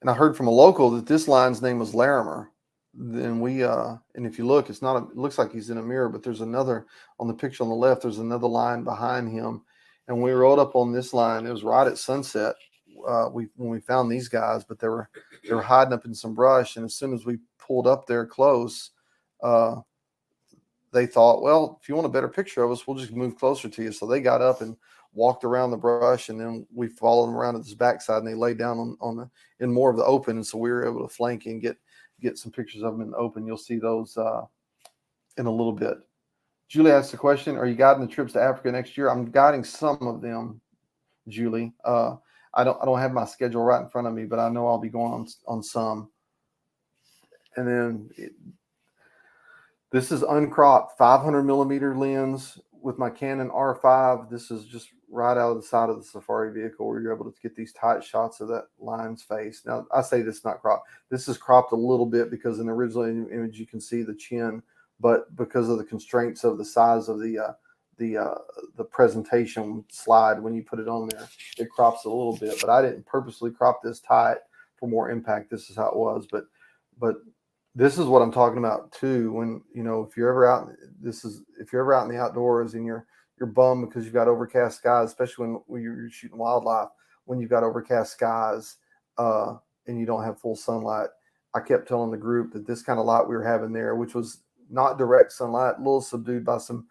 And I heard from a local that this lion's name was Larimer. Then and if you look, it looks like he's in a mirror, but there's another on the picture on the left. There's another lion behind him. And we rode up on this line. It was right at sunset. When we found these guys, but they were hiding up in some brush. And as soon as we pulled up there close, they thought, well, if you want a better picture of us, we'll just move closer to you. So they got up and walked around the brush, and then we followed them around at this backside, and they laid down in more of the open. And so we were able to flank and get some pictures of them in the open. You'll see those in a little bit. Julie asked the question, are you guiding the trips to Africa next year? I'm guiding some of them, Julie. I don't have my schedule right in front of me, but I know I'll be going on some. And then this is uncropped 500 millimeter lens with my Canon R5. This is just right out of the side of the safari vehicle where you're able to get these tight shots of that lion's face. Now, I say this is not cropped. This is cropped a little bit because in the original image you can see the chin, but because of the constraints of the size of the presentation slide, when you put it on there, it crops a little bit. But I didn't purposely crop this tight for more impact. This is how it was. But this is what I'm talking about too. When if you're ever out in the outdoors and you're bummed because you've got overcast skies, especially when you're shooting wildlife, when you've got overcast skies and you don't have full sunlight, I kept telling the group that this kind of light we were having there, which was not direct sunlight, a little subdued by some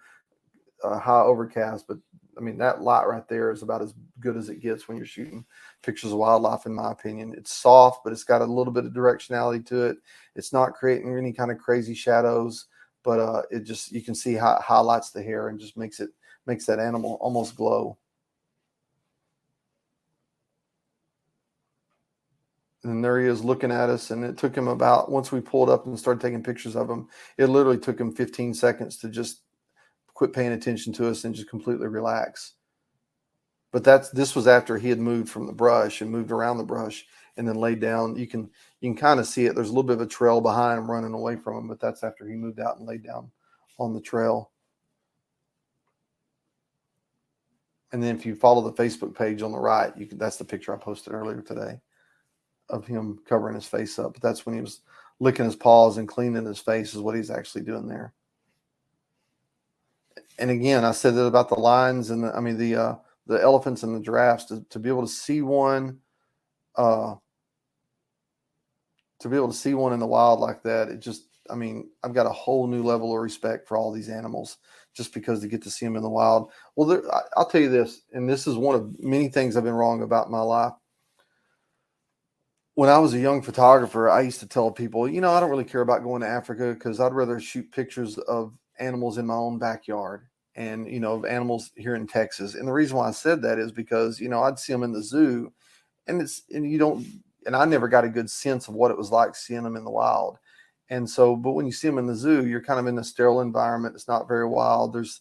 high overcast, but I mean, that light right there is about as good as it gets when you're shooting pictures of wildlife, in my opinion. It's soft, but it's got a little bit of directionality to it. It's not creating any kind of crazy shadows, but it just, you can see how it highlights the hair and just makes that animal almost glow. And there he is looking at us, and it took him about, once we pulled up and started taking pictures of him, it literally took him 15 seconds to just quit paying attention to us and just completely relax. But this was after he had moved from the brush and moved around the brush and then laid down. You can kind of see it. There's a little bit of a trail behind him running away from him, but that's after he moved out and laid down on the trail. And then if you follow the Facebook page on the right, that's the picture I posted earlier today of him covering his face up. But that's when he was licking his paws and cleaning his face, is what he's actually doing there. And again, I said that about the lions and the elephants and the giraffes, to be able to see one, to be able to see one in the wild like that, it just, I mean, I've got a whole new level of respect for all these animals just because to get to see them in the wild. Well, I'll tell you this, and this is one of many things I've been wrong about in my life. When I was a young photographer, I used to tell people, I don't really care about going to Africa because I'd rather shoot pictures of animals in my own backyard and, of animals here in Texas. And the reason why I said that is because, I'd see them in the zoo and I never got a good sense of what it was like seeing them in the wild. And so, but when you see them in the zoo, you're kind of in a sterile environment. It's not very wild. There's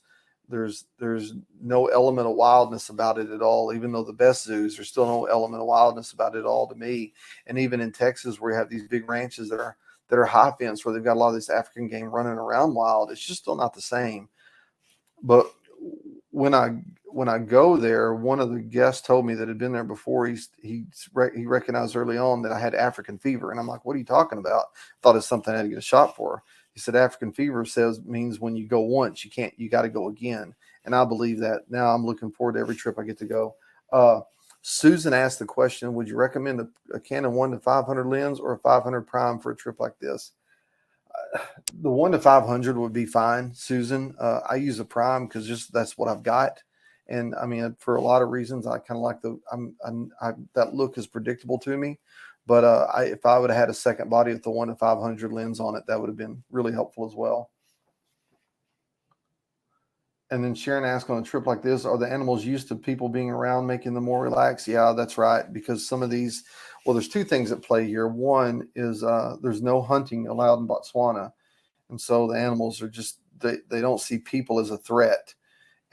no element of wildness about it at all. Even though the best zoos, there's still no element of wildness about it at all to me. And even in Texas, where you have these big ranches that are high fence, where they've got a lot of this African game running around wild, it's just still not the same. But when I go there, one of the guests told me that had been there before. He recognized early on that I had African fever, and I'm like, "What are you talking about?" I thought it's something I had to get a shot for. He said African fever means when you go once, you got to go again, and I believe that. Now I'm looking forward to every trip I get to go. Susan asked the question: would you recommend a Canon 1-500 lens or a 500 prime for a trip like this? The 1-500 would be fine, Susan. I use a prime because just that's what I've got, and I mean, for a lot of reasons, I kind of like that look is predictable to me. But if I would have had a second body with the 1-500 lens on it, that would have been really helpful as well. And then Sharon asked, on a trip like this, are the animals used to people being around, making them more relaxed? Yeah, that's right. Because some of these, well, there's two things at play here. One is there's no hunting allowed in Botswana. And so the animals are just, they don't see people as a threat.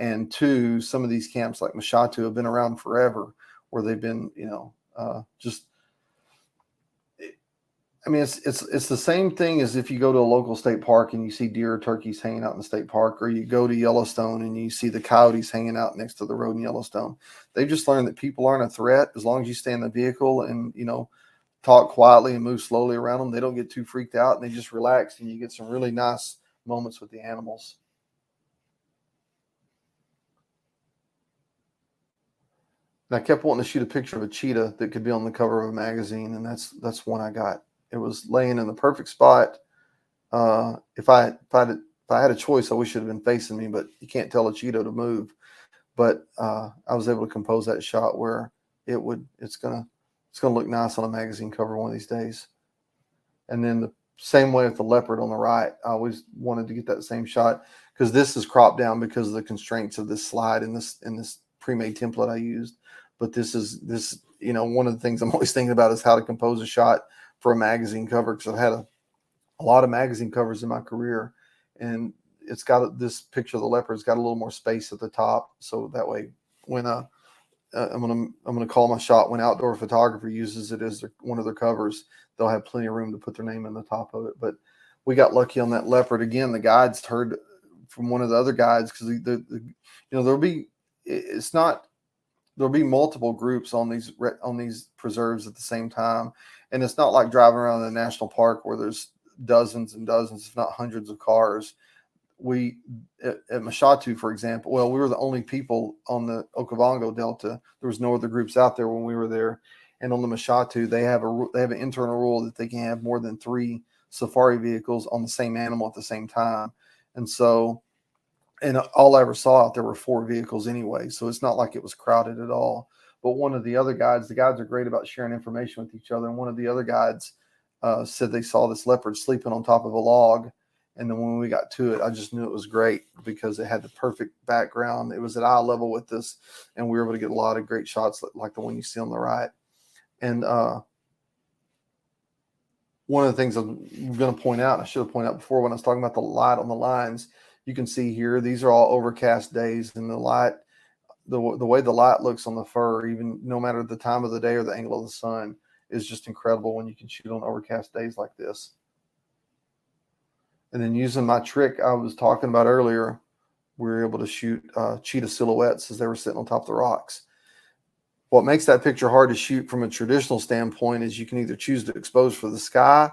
And two, some of these camps like Mashatu have been around forever, where they've been, just, I mean, it's the same thing as if you go to a local state park and you see deer or turkeys hanging out in the state park, or you go to Yellowstone and you see the coyotes hanging out next to the road in Yellowstone. They've just learned that people aren't a threat as long as you stay in the vehicle and, talk quietly and move slowly around them. They don't get too freaked out and they just relax, and you get some really nice moments with the animals. And I kept wanting to shoot a picture of a cheetah that could be on the cover of a magazine, and that's one I got. It was laying in the perfect spot. If I had a choice, I wish it had been facing me, but you can't tell a cheetah to move. But I was able to compose that shot where it's gonna look nice on a magazine cover one of these days. And then the same way with the leopard on the right, I always wanted to get that same shot because this is cropped down because of the constraints of this slide in this pre-made template I used. But this, one of the things I'm always thinking about is how to compose a shot for a magazine cover, because I've had a lot of magazine covers in my career, and it's got this picture of the leopard's got a little more space at the top, so that way when I'm gonna call my shot when Outdoor Photographer uses it as one of their covers, they'll have plenty of room to put their name in the top of it. But we got lucky on that leopard. Again, the guides heard from one of the other guides, because there'll be multiple groups on these preserves at the same time, and it's not like driving around a national park where there's dozens and dozens, if not hundreds, of cars. At Mashatu, for example, we were the only people on the Okavango Delta. There was no other groups out there when we were there, And on the Mashatu, they have an internal rule that they can have more than 3 safari vehicles on the same animal at the same time. And so, and all I ever saw out there were 4 vehicles anyway. So it's not like it was crowded at all. But one of the other guides, the guides are great about sharing information with each other. And one of the other guides said they saw this leopard sleeping on top of a log. And then when we got to it, I just knew it was great because it had the perfect background. It was at eye level with this, and we were able to get a lot of great shots like the one you see on the right. And one of the things I'm going to point out, I should have pointed out before when I was talking about the light on the lines, you can see here, these are all overcast days, and the light, the way the light looks on the fur, even no matter the time of the day or the angle of the sun, is just incredible when you can shoot on overcast days like this. And then using my trick I was talking about earlier, we were able to shoot cheetah silhouettes as they were sitting on top of the rocks. What makes that picture hard to shoot from a traditional standpoint is you can either choose to expose for the sky,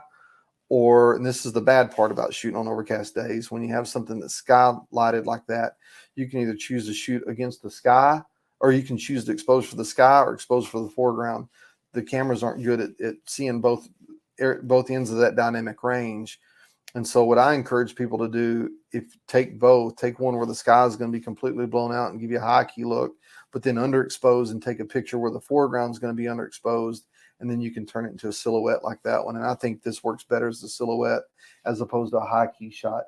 or, and this is the bad part about shooting on overcast days, when you have something that's sky lighted like that, you can either choose to shoot against the sky, or you can choose to expose for the sky or expose for the foreground. The cameras aren't good at seeing both ends of that dynamic range. And so what I encourage people to do, take both, take one where the sky is going to be completely blown out and give you a high key look, but then underexpose and take a picture where the foreground is going to be underexposed, and then you can turn it into a silhouette like that one. And I think this works better as a silhouette as opposed to a high key shot.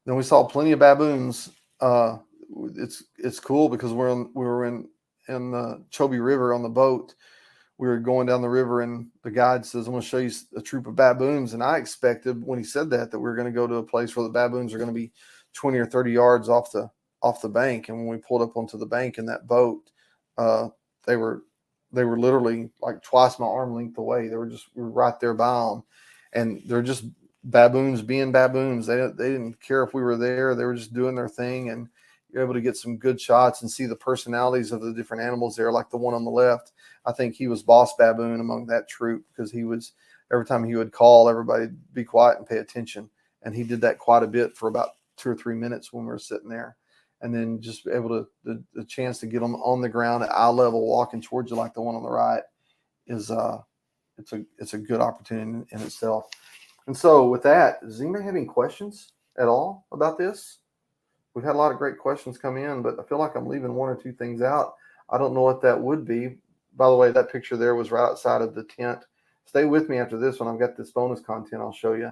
Then we saw plenty of baboons. It's cool because we were in the Chobe River on the boat. We were going down the river, and the guide says, "I'm going to show you a troop of baboons." And I expected when he said that we were going to go to a place where the baboons are going to be 20 or 30 yards off the bank. And when we pulled up onto the bank in that boat, they were literally like twice my arm length away. We were right there by them, and they're just baboons being baboons. They didn't care if we were there. They were just doing their thing, and you're able to get some good shots and see the personalities of the different animals there. Like the one on the left, I think he was boss baboon among that troop, because he was, every time he would call, everybody be quiet and pay attention. And he did that quite a bit for about 2 or 3 minutes when we were sitting there. And then just able to, the chance to get them on the ground at eye level, walking towards you like the one on the right, is it's a good opportunity in itself. And so with that, does anybody have any questions at all about this? We've had a lot of great questions come in, but I feel like I'm leaving 1 or 2 things out. I don't know what that would be. By the way, that picture there was right outside of the tent. Stay with me after this one. I've got this bonus content I'll show you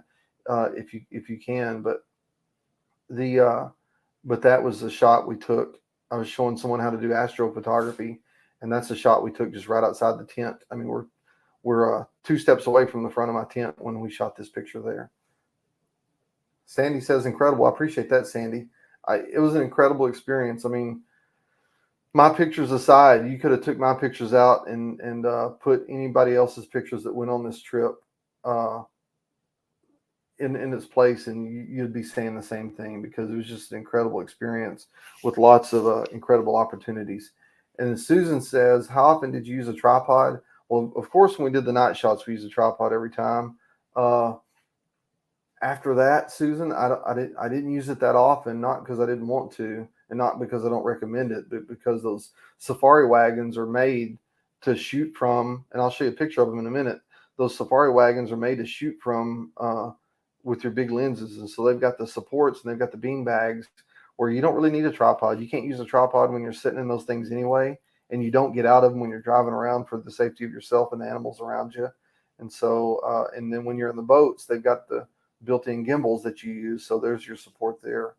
if you can. But that was the shot we took. I was showing someone how to do astrophotography, and that's the shot we took just right outside the tent. I mean, we're 2 steps away from the front of my tent when we shot this picture there. Sandy says, incredible. I appreciate that, Sandy. It was an incredible experience. I mean, my pictures aside, you could have took my pictures out and put anybody else's pictures that went on this trip in its place, and you'd be saying the same thing, because it was just an incredible experience with lots of incredible opportunities. And Susan says, how often did you use a tripod? Well, of course, when we did the night shots, we used a tripod every time. After that, Susan, I didn't use it that often, not because I didn't want to, and not because I don't recommend it, but because those safari wagons are made to shoot from, and I'll show you a picture of them in a minute. Those safari wagons are made to shoot from with your big lenses, and so they've got the supports and they've got the bean bags where you don't really need a tripod. You can't use a tripod when you're sitting in those things anyway, and you don't get out of them when you're driving around for the safety of yourself and the animals around you. And so, and then when you're in the boats, they've got the built-in gimbals that you use. So there's your support there.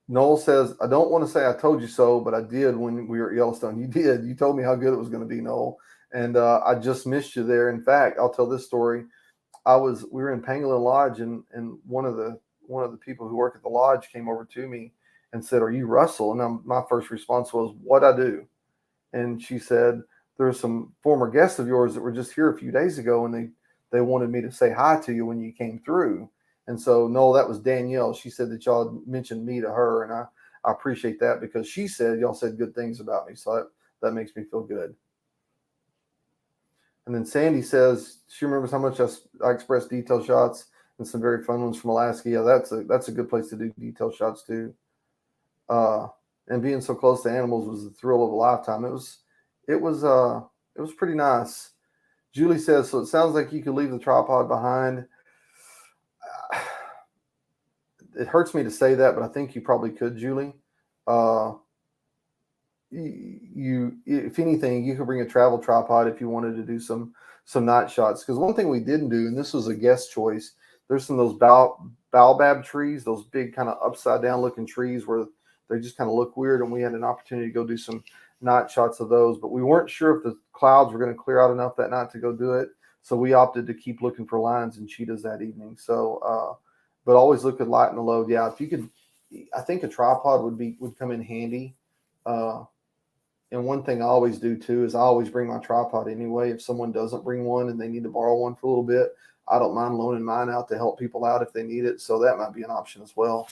Noel says, I don't want to say I told you so, but I did when we were at Yellowstone. You did. You told me how good it was going to be, Noel. And I just missed you there. In fact, I'll tell this story. We were in Pangolin Lodge, and one of the people who work at the lodge came over to me and said, are you Russell? And my first response was, what'd I do? And she said, there's some former guests of yours that were just here a few days ago, and they wanted me to say hi to you when you came through. And so, no, that was Danielle. She said that y'all had mentioned me to her, and I appreciate that, because she said y'all said good things about me. So that makes me feel good. And then Sandy says she remembers how much I expressed detail shots and some very fun ones from Alaska. Yeah, that's a good place to do detail shots too. And being so close to animals was the thrill of a lifetime. It was pretty nice. Julie says, so it sounds like you could leave the tripod behind. It hurts me to say that, but I think you probably could, Julie. You, if anything, you could bring a travel tripod if you wanted to do some night shots. Because one thing we didn't do, and this was a guest choice, there's some of those baobab trees, those big kind of upside down looking trees where they just kind of look weird, and we had an opportunity to go do some night shots of those, but we weren't sure if the clouds were going to clear out enough that night to go do it, so we opted to keep looking for lions and cheetahs that evening. So but always look at lighten the load. Yeah, if you could, I think a tripod would come in handy. And one thing I always do too is I always bring my tripod anyway. If someone doesn't bring one and they need to borrow one for a little bit, I don't mind loaning mine out to help people out if they need it. So that might be an option as well.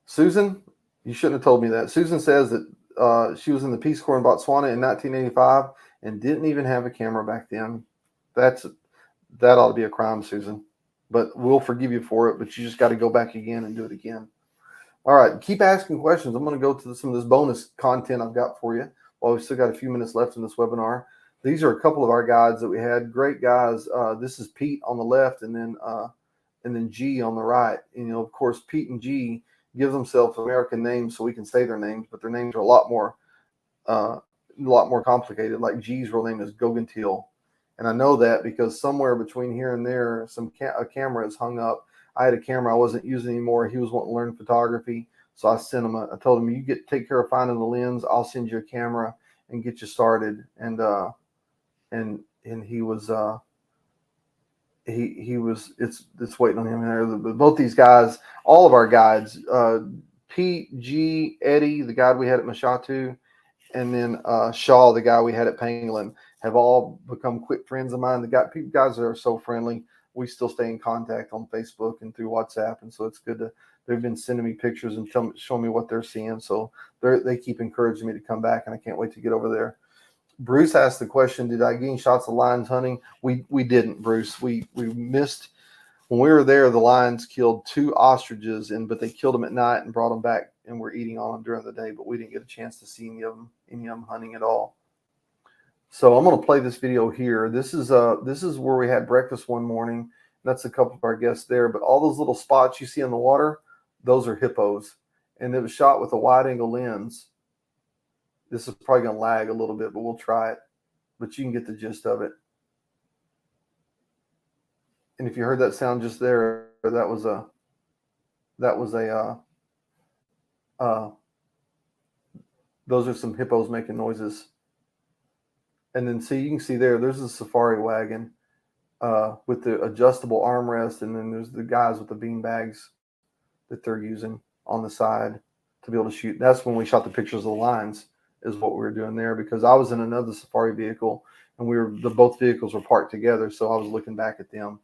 Susan, you shouldn't have told me that. Susan says that she was in the Peace Corps in Botswana in 1985 and didn't even have a camera back then. That ought to be a crime, Susan. But we'll forgive you for it, but you just got to go back again and do it again. All right, keep asking questions. I'm going to go to some of this bonus content I've got for you while we've still got a few minutes left in this webinar. These are a couple of our guides that we had. Great guys. This is Pete on the left, and then G on the right. And, of course, Pete and G give themselves American names so we can say their names, but their names are a lot more complicated. Like G's real name is Gogantil, and I know that because somewhere between here and there, a camera is hung up. I had a camera I wasn't using anymore. He was wanting to learn photography, so I sent him. I told him, "You take care of finding the lens. I'll send you a camera and get you started." And he was it's waiting on him there. But both these guys, all of our guides, Pete, G, Eddie, the guide we had at Mashatu, and then Shaw, the guy we had at Pangolin, have all become quick friends of mine. The guys that are so friendly. We still stay in contact on Facebook and through WhatsApp, and so it's good to. They've been sending me pictures and showing me what they're seeing, so they keep encouraging me to come back, and I can't wait to get over there. Bruce asked the question, "Did I gain shots of lions hunting?" We didn't, Bruce. We missed when we were there. The lions killed 2 ostriches, but they killed them at night and brought them back, and we're eating on them during the day. But we didn't get a chance to see any of them hunting at all. So I'm going to play this video here. This is where we had breakfast one morning. That's a couple of our guests there. But all those little spots you see in the water, those are hippos. And it was shot with a wide-angle lens. This is probably going to lag a little bit, but we'll try it. But you can get the gist of it. And if you heard that sound just there, those are some hippos making noises. And then you can see there's a safari wagon with the adjustable armrest, and then there's the guys with the bean bags that they're using on the side to be able to shoot. That's when we shot the pictures of the lions, is what we were doing there, because I was in another safari vehicle, and both vehicles were parked together, so I was looking back at them.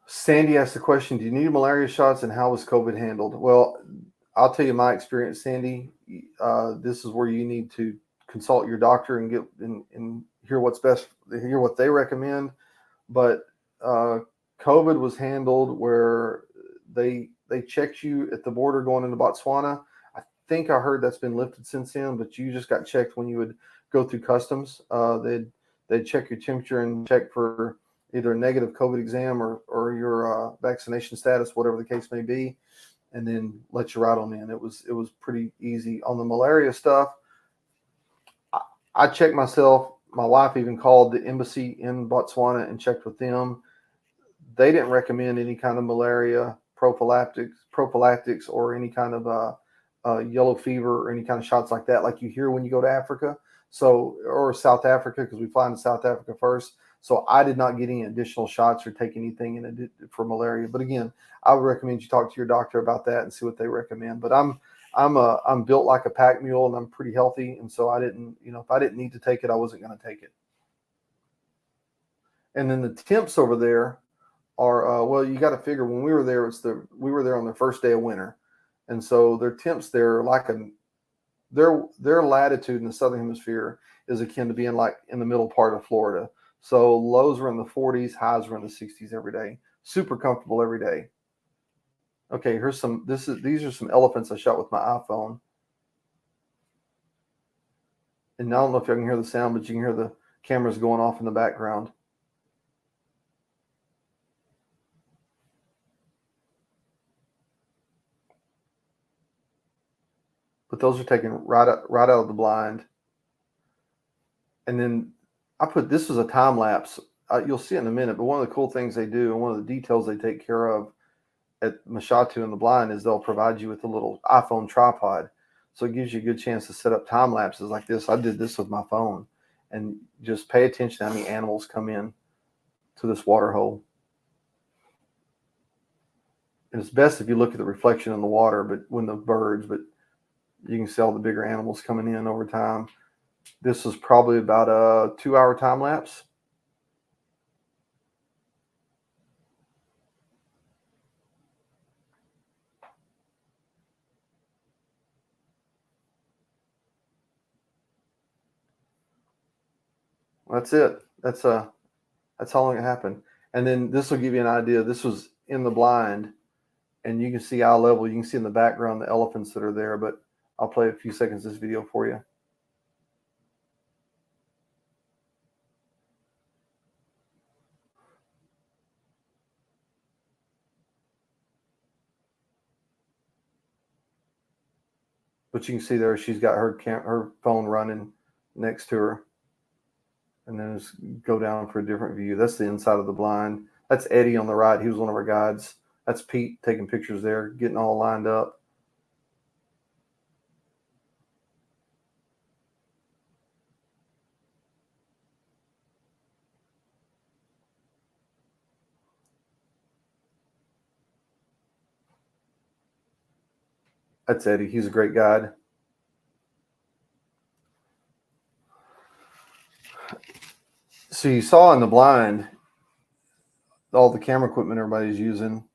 Sandy asked the question, "Do you need malaria shots, and how was COVID handled?" Well, I'll tell you my experience, Sandy. This is where you need to consult your doctor and get and hear what's best, hear what they recommend. But COVID was handled where they checked you at the border going into Botswana. I think I heard that's been lifted since then, but you just got checked when you would go through customs. They'd check your temperature and check for either a negative COVID exam or your vaccination status, whatever the case may be, and then let you right on in. It was pretty easy. On the malaria stuff, I checked myself. My wife even called the embassy in Botswana and checked with them. They didn't recommend any kind of malaria prophylactics or any kind of yellow fever or any kind of shots like that, like you hear when you go to Africa. Or South Africa, because we fly into South Africa first. So I did not get any additional shots or take anything for malaria. But again, I would recommend you talk to your doctor about that and see what they recommend. But I'm built like a pack mule, and I'm pretty healthy, and so I didn't, if I didn't need to take it, I wasn't going to take it. And then the temps over there are well, you got to figure when we were there, we were there on the first day of winter, and so their temps there are like their latitude in the southern hemisphere is akin to being like in the middle part of Florida. So lows were in the 40s, highs were in the 60s every day. super comfortable every day. Okay, here's some. These are some elephants I shot with my iPhone. And I don't know if you can hear the sound, but you can hear the cameras going off in the background. But those are taken right out of the blind. And then I put, this was a time lapse. You'll see it in a minute, but one of the cool things they do, and one of the details they take care of at Mashatu in the blind, is they'll provide you with a little iPhone tripod. So it gives you a good chance to set up time lapses like this. I did this with my phone, and just pay attention to how many animals come in to this water hole. And it's best if you look at the reflection in the water, but when the birds, but you can see all the bigger animals coming in over time. This was probably about a 2-hour time lapse. That's it. That's how long it happened. And then this will give you an idea. This was in the blind, and you can see eye level. You can see in the background the elephants that are there, but I'll play a few seconds of this video for you. But you can see there, she's got her phone running next to her. And then just go down for a different view. That's the inside of the blind. That's Eddie on the right. He was one of our guides. That's Pete taking pictures there, getting all lined up. That's Eddie. He's a great guide. So you saw in the blind all the camera equipment everybody's using,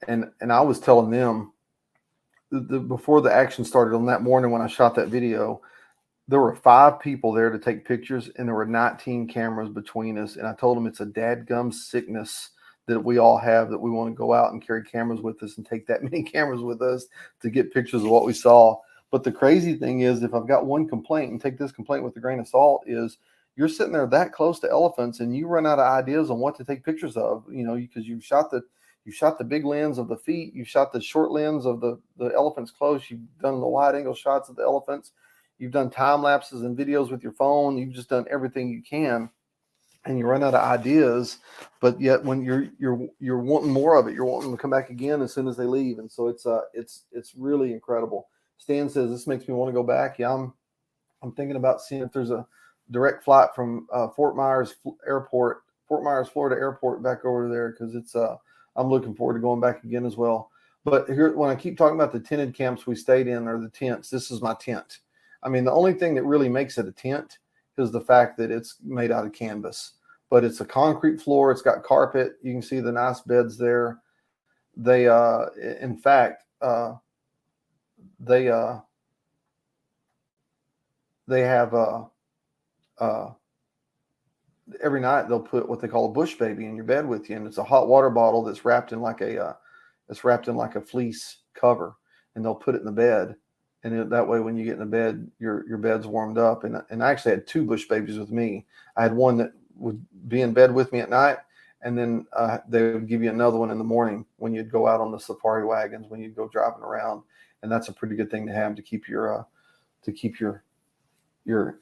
and I was telling them before the action started on that morning when I shot that video, there were 5 people there to take pictures, and there were 19 cameras between us. And I told them it's a dadgum sickness that we all have, that we want to go out and carry cameras with us and take that many cameras with us to get pictures of what we saw. But the crazy thing is, if I've got one complaint, and take this complaint with a grain of salt, is you're sitting there that close to elephants and you run out of ideas on what to take pictures of, because you've shot the big lens of the feet, you've shot the short lens of the elephants close, you've done the wide angle shots of the elephants, you've done time lapses and videos with your phone, you've just done everything you can, and you run out of ideas. But yet when you're wanting more of it, you're wanting them to come back again as soon as they leave. And so it's really incredible. Stan says, this makes me want to go back. Yeah, I'm thinking about seeing if there's a direct flight from Fort Myers, Florida airport back over there, because I'm looking forward to going back again as well. But here, when I keep talking about the tented camps we stayed in, or the tents, this is my tent. I mean, the only thing that really makes it a tent is the fact that it's made out of canvas, but it's a concrete floor. It's got carpet. You can see the nice beds there. They, in fact, they have every night they'll put what they call a bush baby in your bed with you, and it's a hot water bottle that's wrapped in like a fleece cover, and they'll put it in the bed, and that way when you get in the bed, your bed's warmed up. And I actually had 2 bush babies with me. I had one that would be in bed with me at night, and then they would give you another one in the morning when you'd go out on the safari wagons, when you'd go driving around. And that's a pretty good thing to have to keep your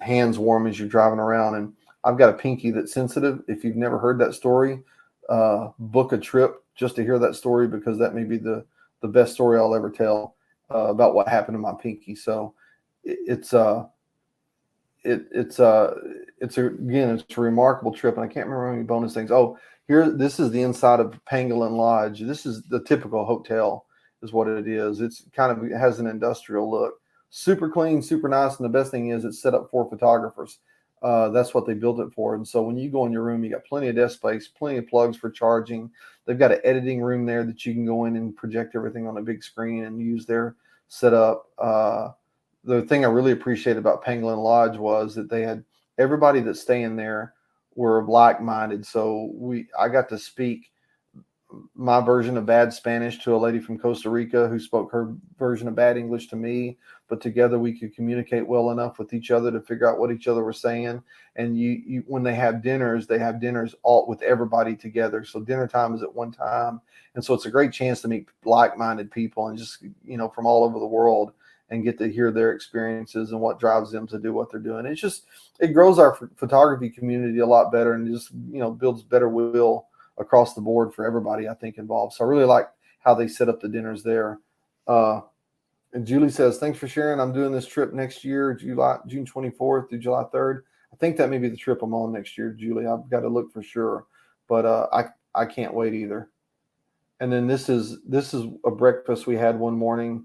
hands warm as you're driving around. And I've got a pinky that's sensitive. If you've never heard that story, book a trip just to hear that story, because that may be the best story I'll ever tell about what happened to my pinky. So it's a remarkable trip, and I can't remember any bonus things. Oh, this is the inside of Pangolin Lodge. This is the typical hotel, is what it is. It has an industrial look, super clean, super nice, and the best thing is it's set up for photographers. That's what they built it for. And so when you go in your room, you got plenty of desk space, plenty of plugs for charging. They've got an editing room there that you can go in and project everything on a big screen and use their setup. The thing I really appreciated about Pangolin Lodge was that they had everybody that's staying there were like-minded. So I got to speak my version of bad Spanish to a lady from Costa Rica who spoke her version of bad English to me, but together we could communicate well enough with each other to figure out what each other were saying. And you when they have dinners all with everybody together. So dinner time is at one time. And so it's a great chance to meet like-minded people and just, from all over the world and get to hear their experiences and what drives them to do what they're doing. It grows our photography community a lot better and just, builds better will across the board for everybody, I think, involved. So I really like how they set up the dinners there. And Julie says, thanks for sharing. I'm doing this trip next year, June 24th through July 3rd. I think that may be the trip I'm on next year, Julie. I've got to look for sure, but I can't wait either. And then this is a breakfast we had one morning,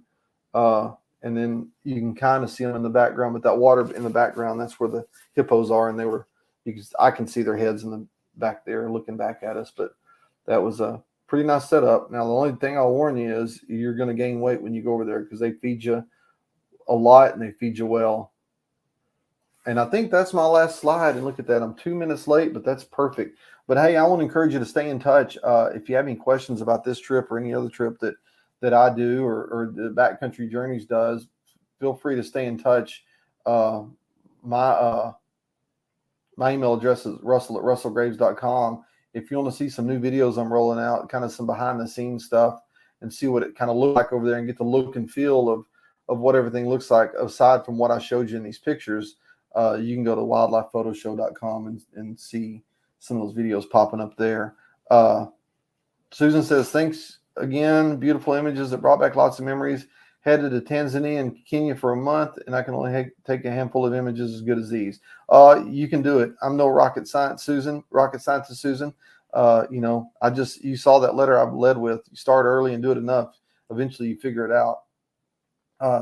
and then you can kind of see them in the background, but that water in the background, that's where the hippos are, and I can see their heads in the back there looking back at us. But that was a pretty nice setup. Now, the only thing I'll warn you is you're going to gain weight when you go over there because they feed you a lot and they feed you well. And I think that's my last slide. And look at that. I'm 2 minutes late, but that's perfect. But hey, I want to encourage you to stay in touch. If you have any questions about this trip or any other trip that I do or the Backcountry Journeys does, feel free to stay in touch. My email address is russell@russellgraves.com. If you want to see some new videos I'm rolling out, kind of some behind the scenes stuff, and see what it kind of looks like over there and get the look and feel of what everything looks like, aside from what I showed you in these pictures, you can go to wildlifephotoshow.com and see some of those videos popping up there. Susan says, thanks again. Beautiful images that brought back lots of memories. Headed to Tanzania and Kenya for a month, and I can only take a handful of images as good as these. You can do it. I'm no rocket scientist, Susan. You saw that letter I've led with. You start early and do it enough. Eventually you figure it out.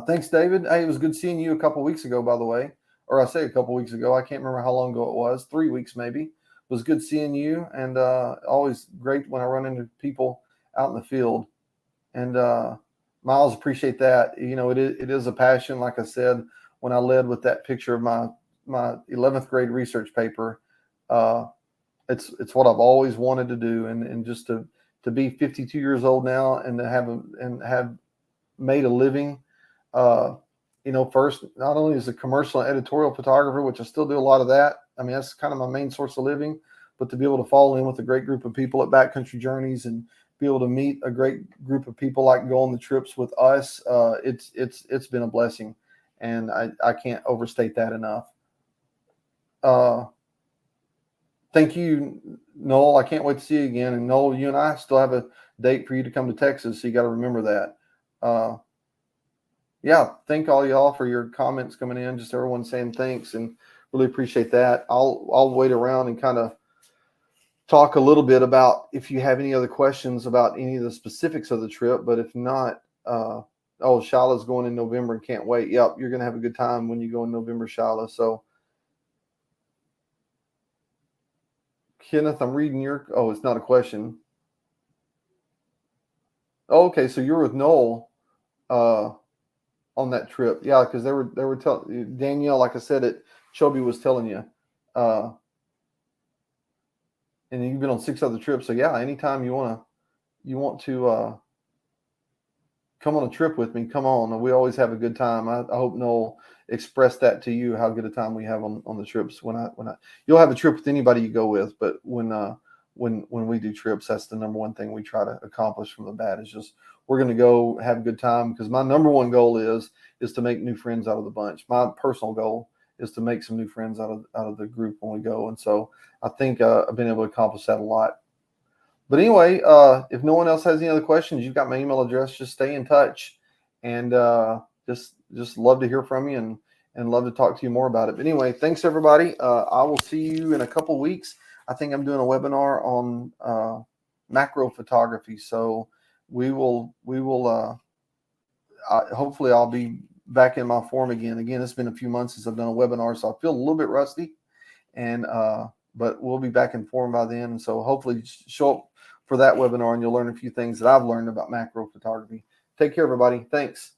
Thanks, David. Hey, it was good seeing you a couple weeks ago, by the way. Or I say a couple weeks ago. I can't remember how long ago it was. 3 weeks maybe. It was good seeing you, and always great when I run into people out in the field. And Miles, appreciate that. It is a passion. Like I said, when I led with that picture of my 11th grade research paper, it's what I've always wanted to do. And just to be 52 years old now and to have made a living, first, not only as a commercial and editorial photographer, which I still do a lot of that. I mean, that's kind of my main source of living, but to be able to fall in with a great group of people at Backcountry Journeys and be able to meet a great group of people like go on the trips with us, it's been a blessing, and I can't overstate that enough. Thank you, Noel. I can't wait to see you again. And Noel, you and I still have a date for you to come to Texas, so you got to remember that. Yeah, thank all y'all for your comments coming in. Just everyone saying thanks, and really appreciate that. I'll wait around and kind of talk a little bit about if you have any other questions about any of the specifics of the trip. But if not, Shyla's going in November and can't wait. Yep, you're going to have a good time when you go in November, Shyla. So, Kenneth, I'm reading it's not a question. Oh, okay, so you're with Noel on that trip. Yeah, because they were telling Danielle, like I said, Chobe was telling you. And you've been on 6 other trips. So yeah, anytime you want to come on a trip with me, come on. We always have a good time. I hope Noel expressed that to you, how good a time we have on the trips. You'll have a trip with anybody you go with, but when we do trips, that's the number one thing we try to accomplish from the bat is just, we're going to go have a good time. Because my number one goal is to make new friends out of the bunch. My personal goal is to make some new friends out of the group when we go. And so I think I've been able to accomplish that a lot. But anyway, if no one else has any other questions, you've got my email address. Just stay in touch, and just love to hear from you and love to talk to you more about it. But anyway, thanks everybody. I will see you in a couple weeks. I think I'm doing a webinar on macro photography. So we will hopefully I'll be back in my form again. Again, it's been a few months since I've done a webinar, so I feel a little bit rusty, and but we'll be back in form by then. And so hopefully show up for that webinar and you'll learn a few things that I've learned about macro photography. Take care, everybody. Thanks.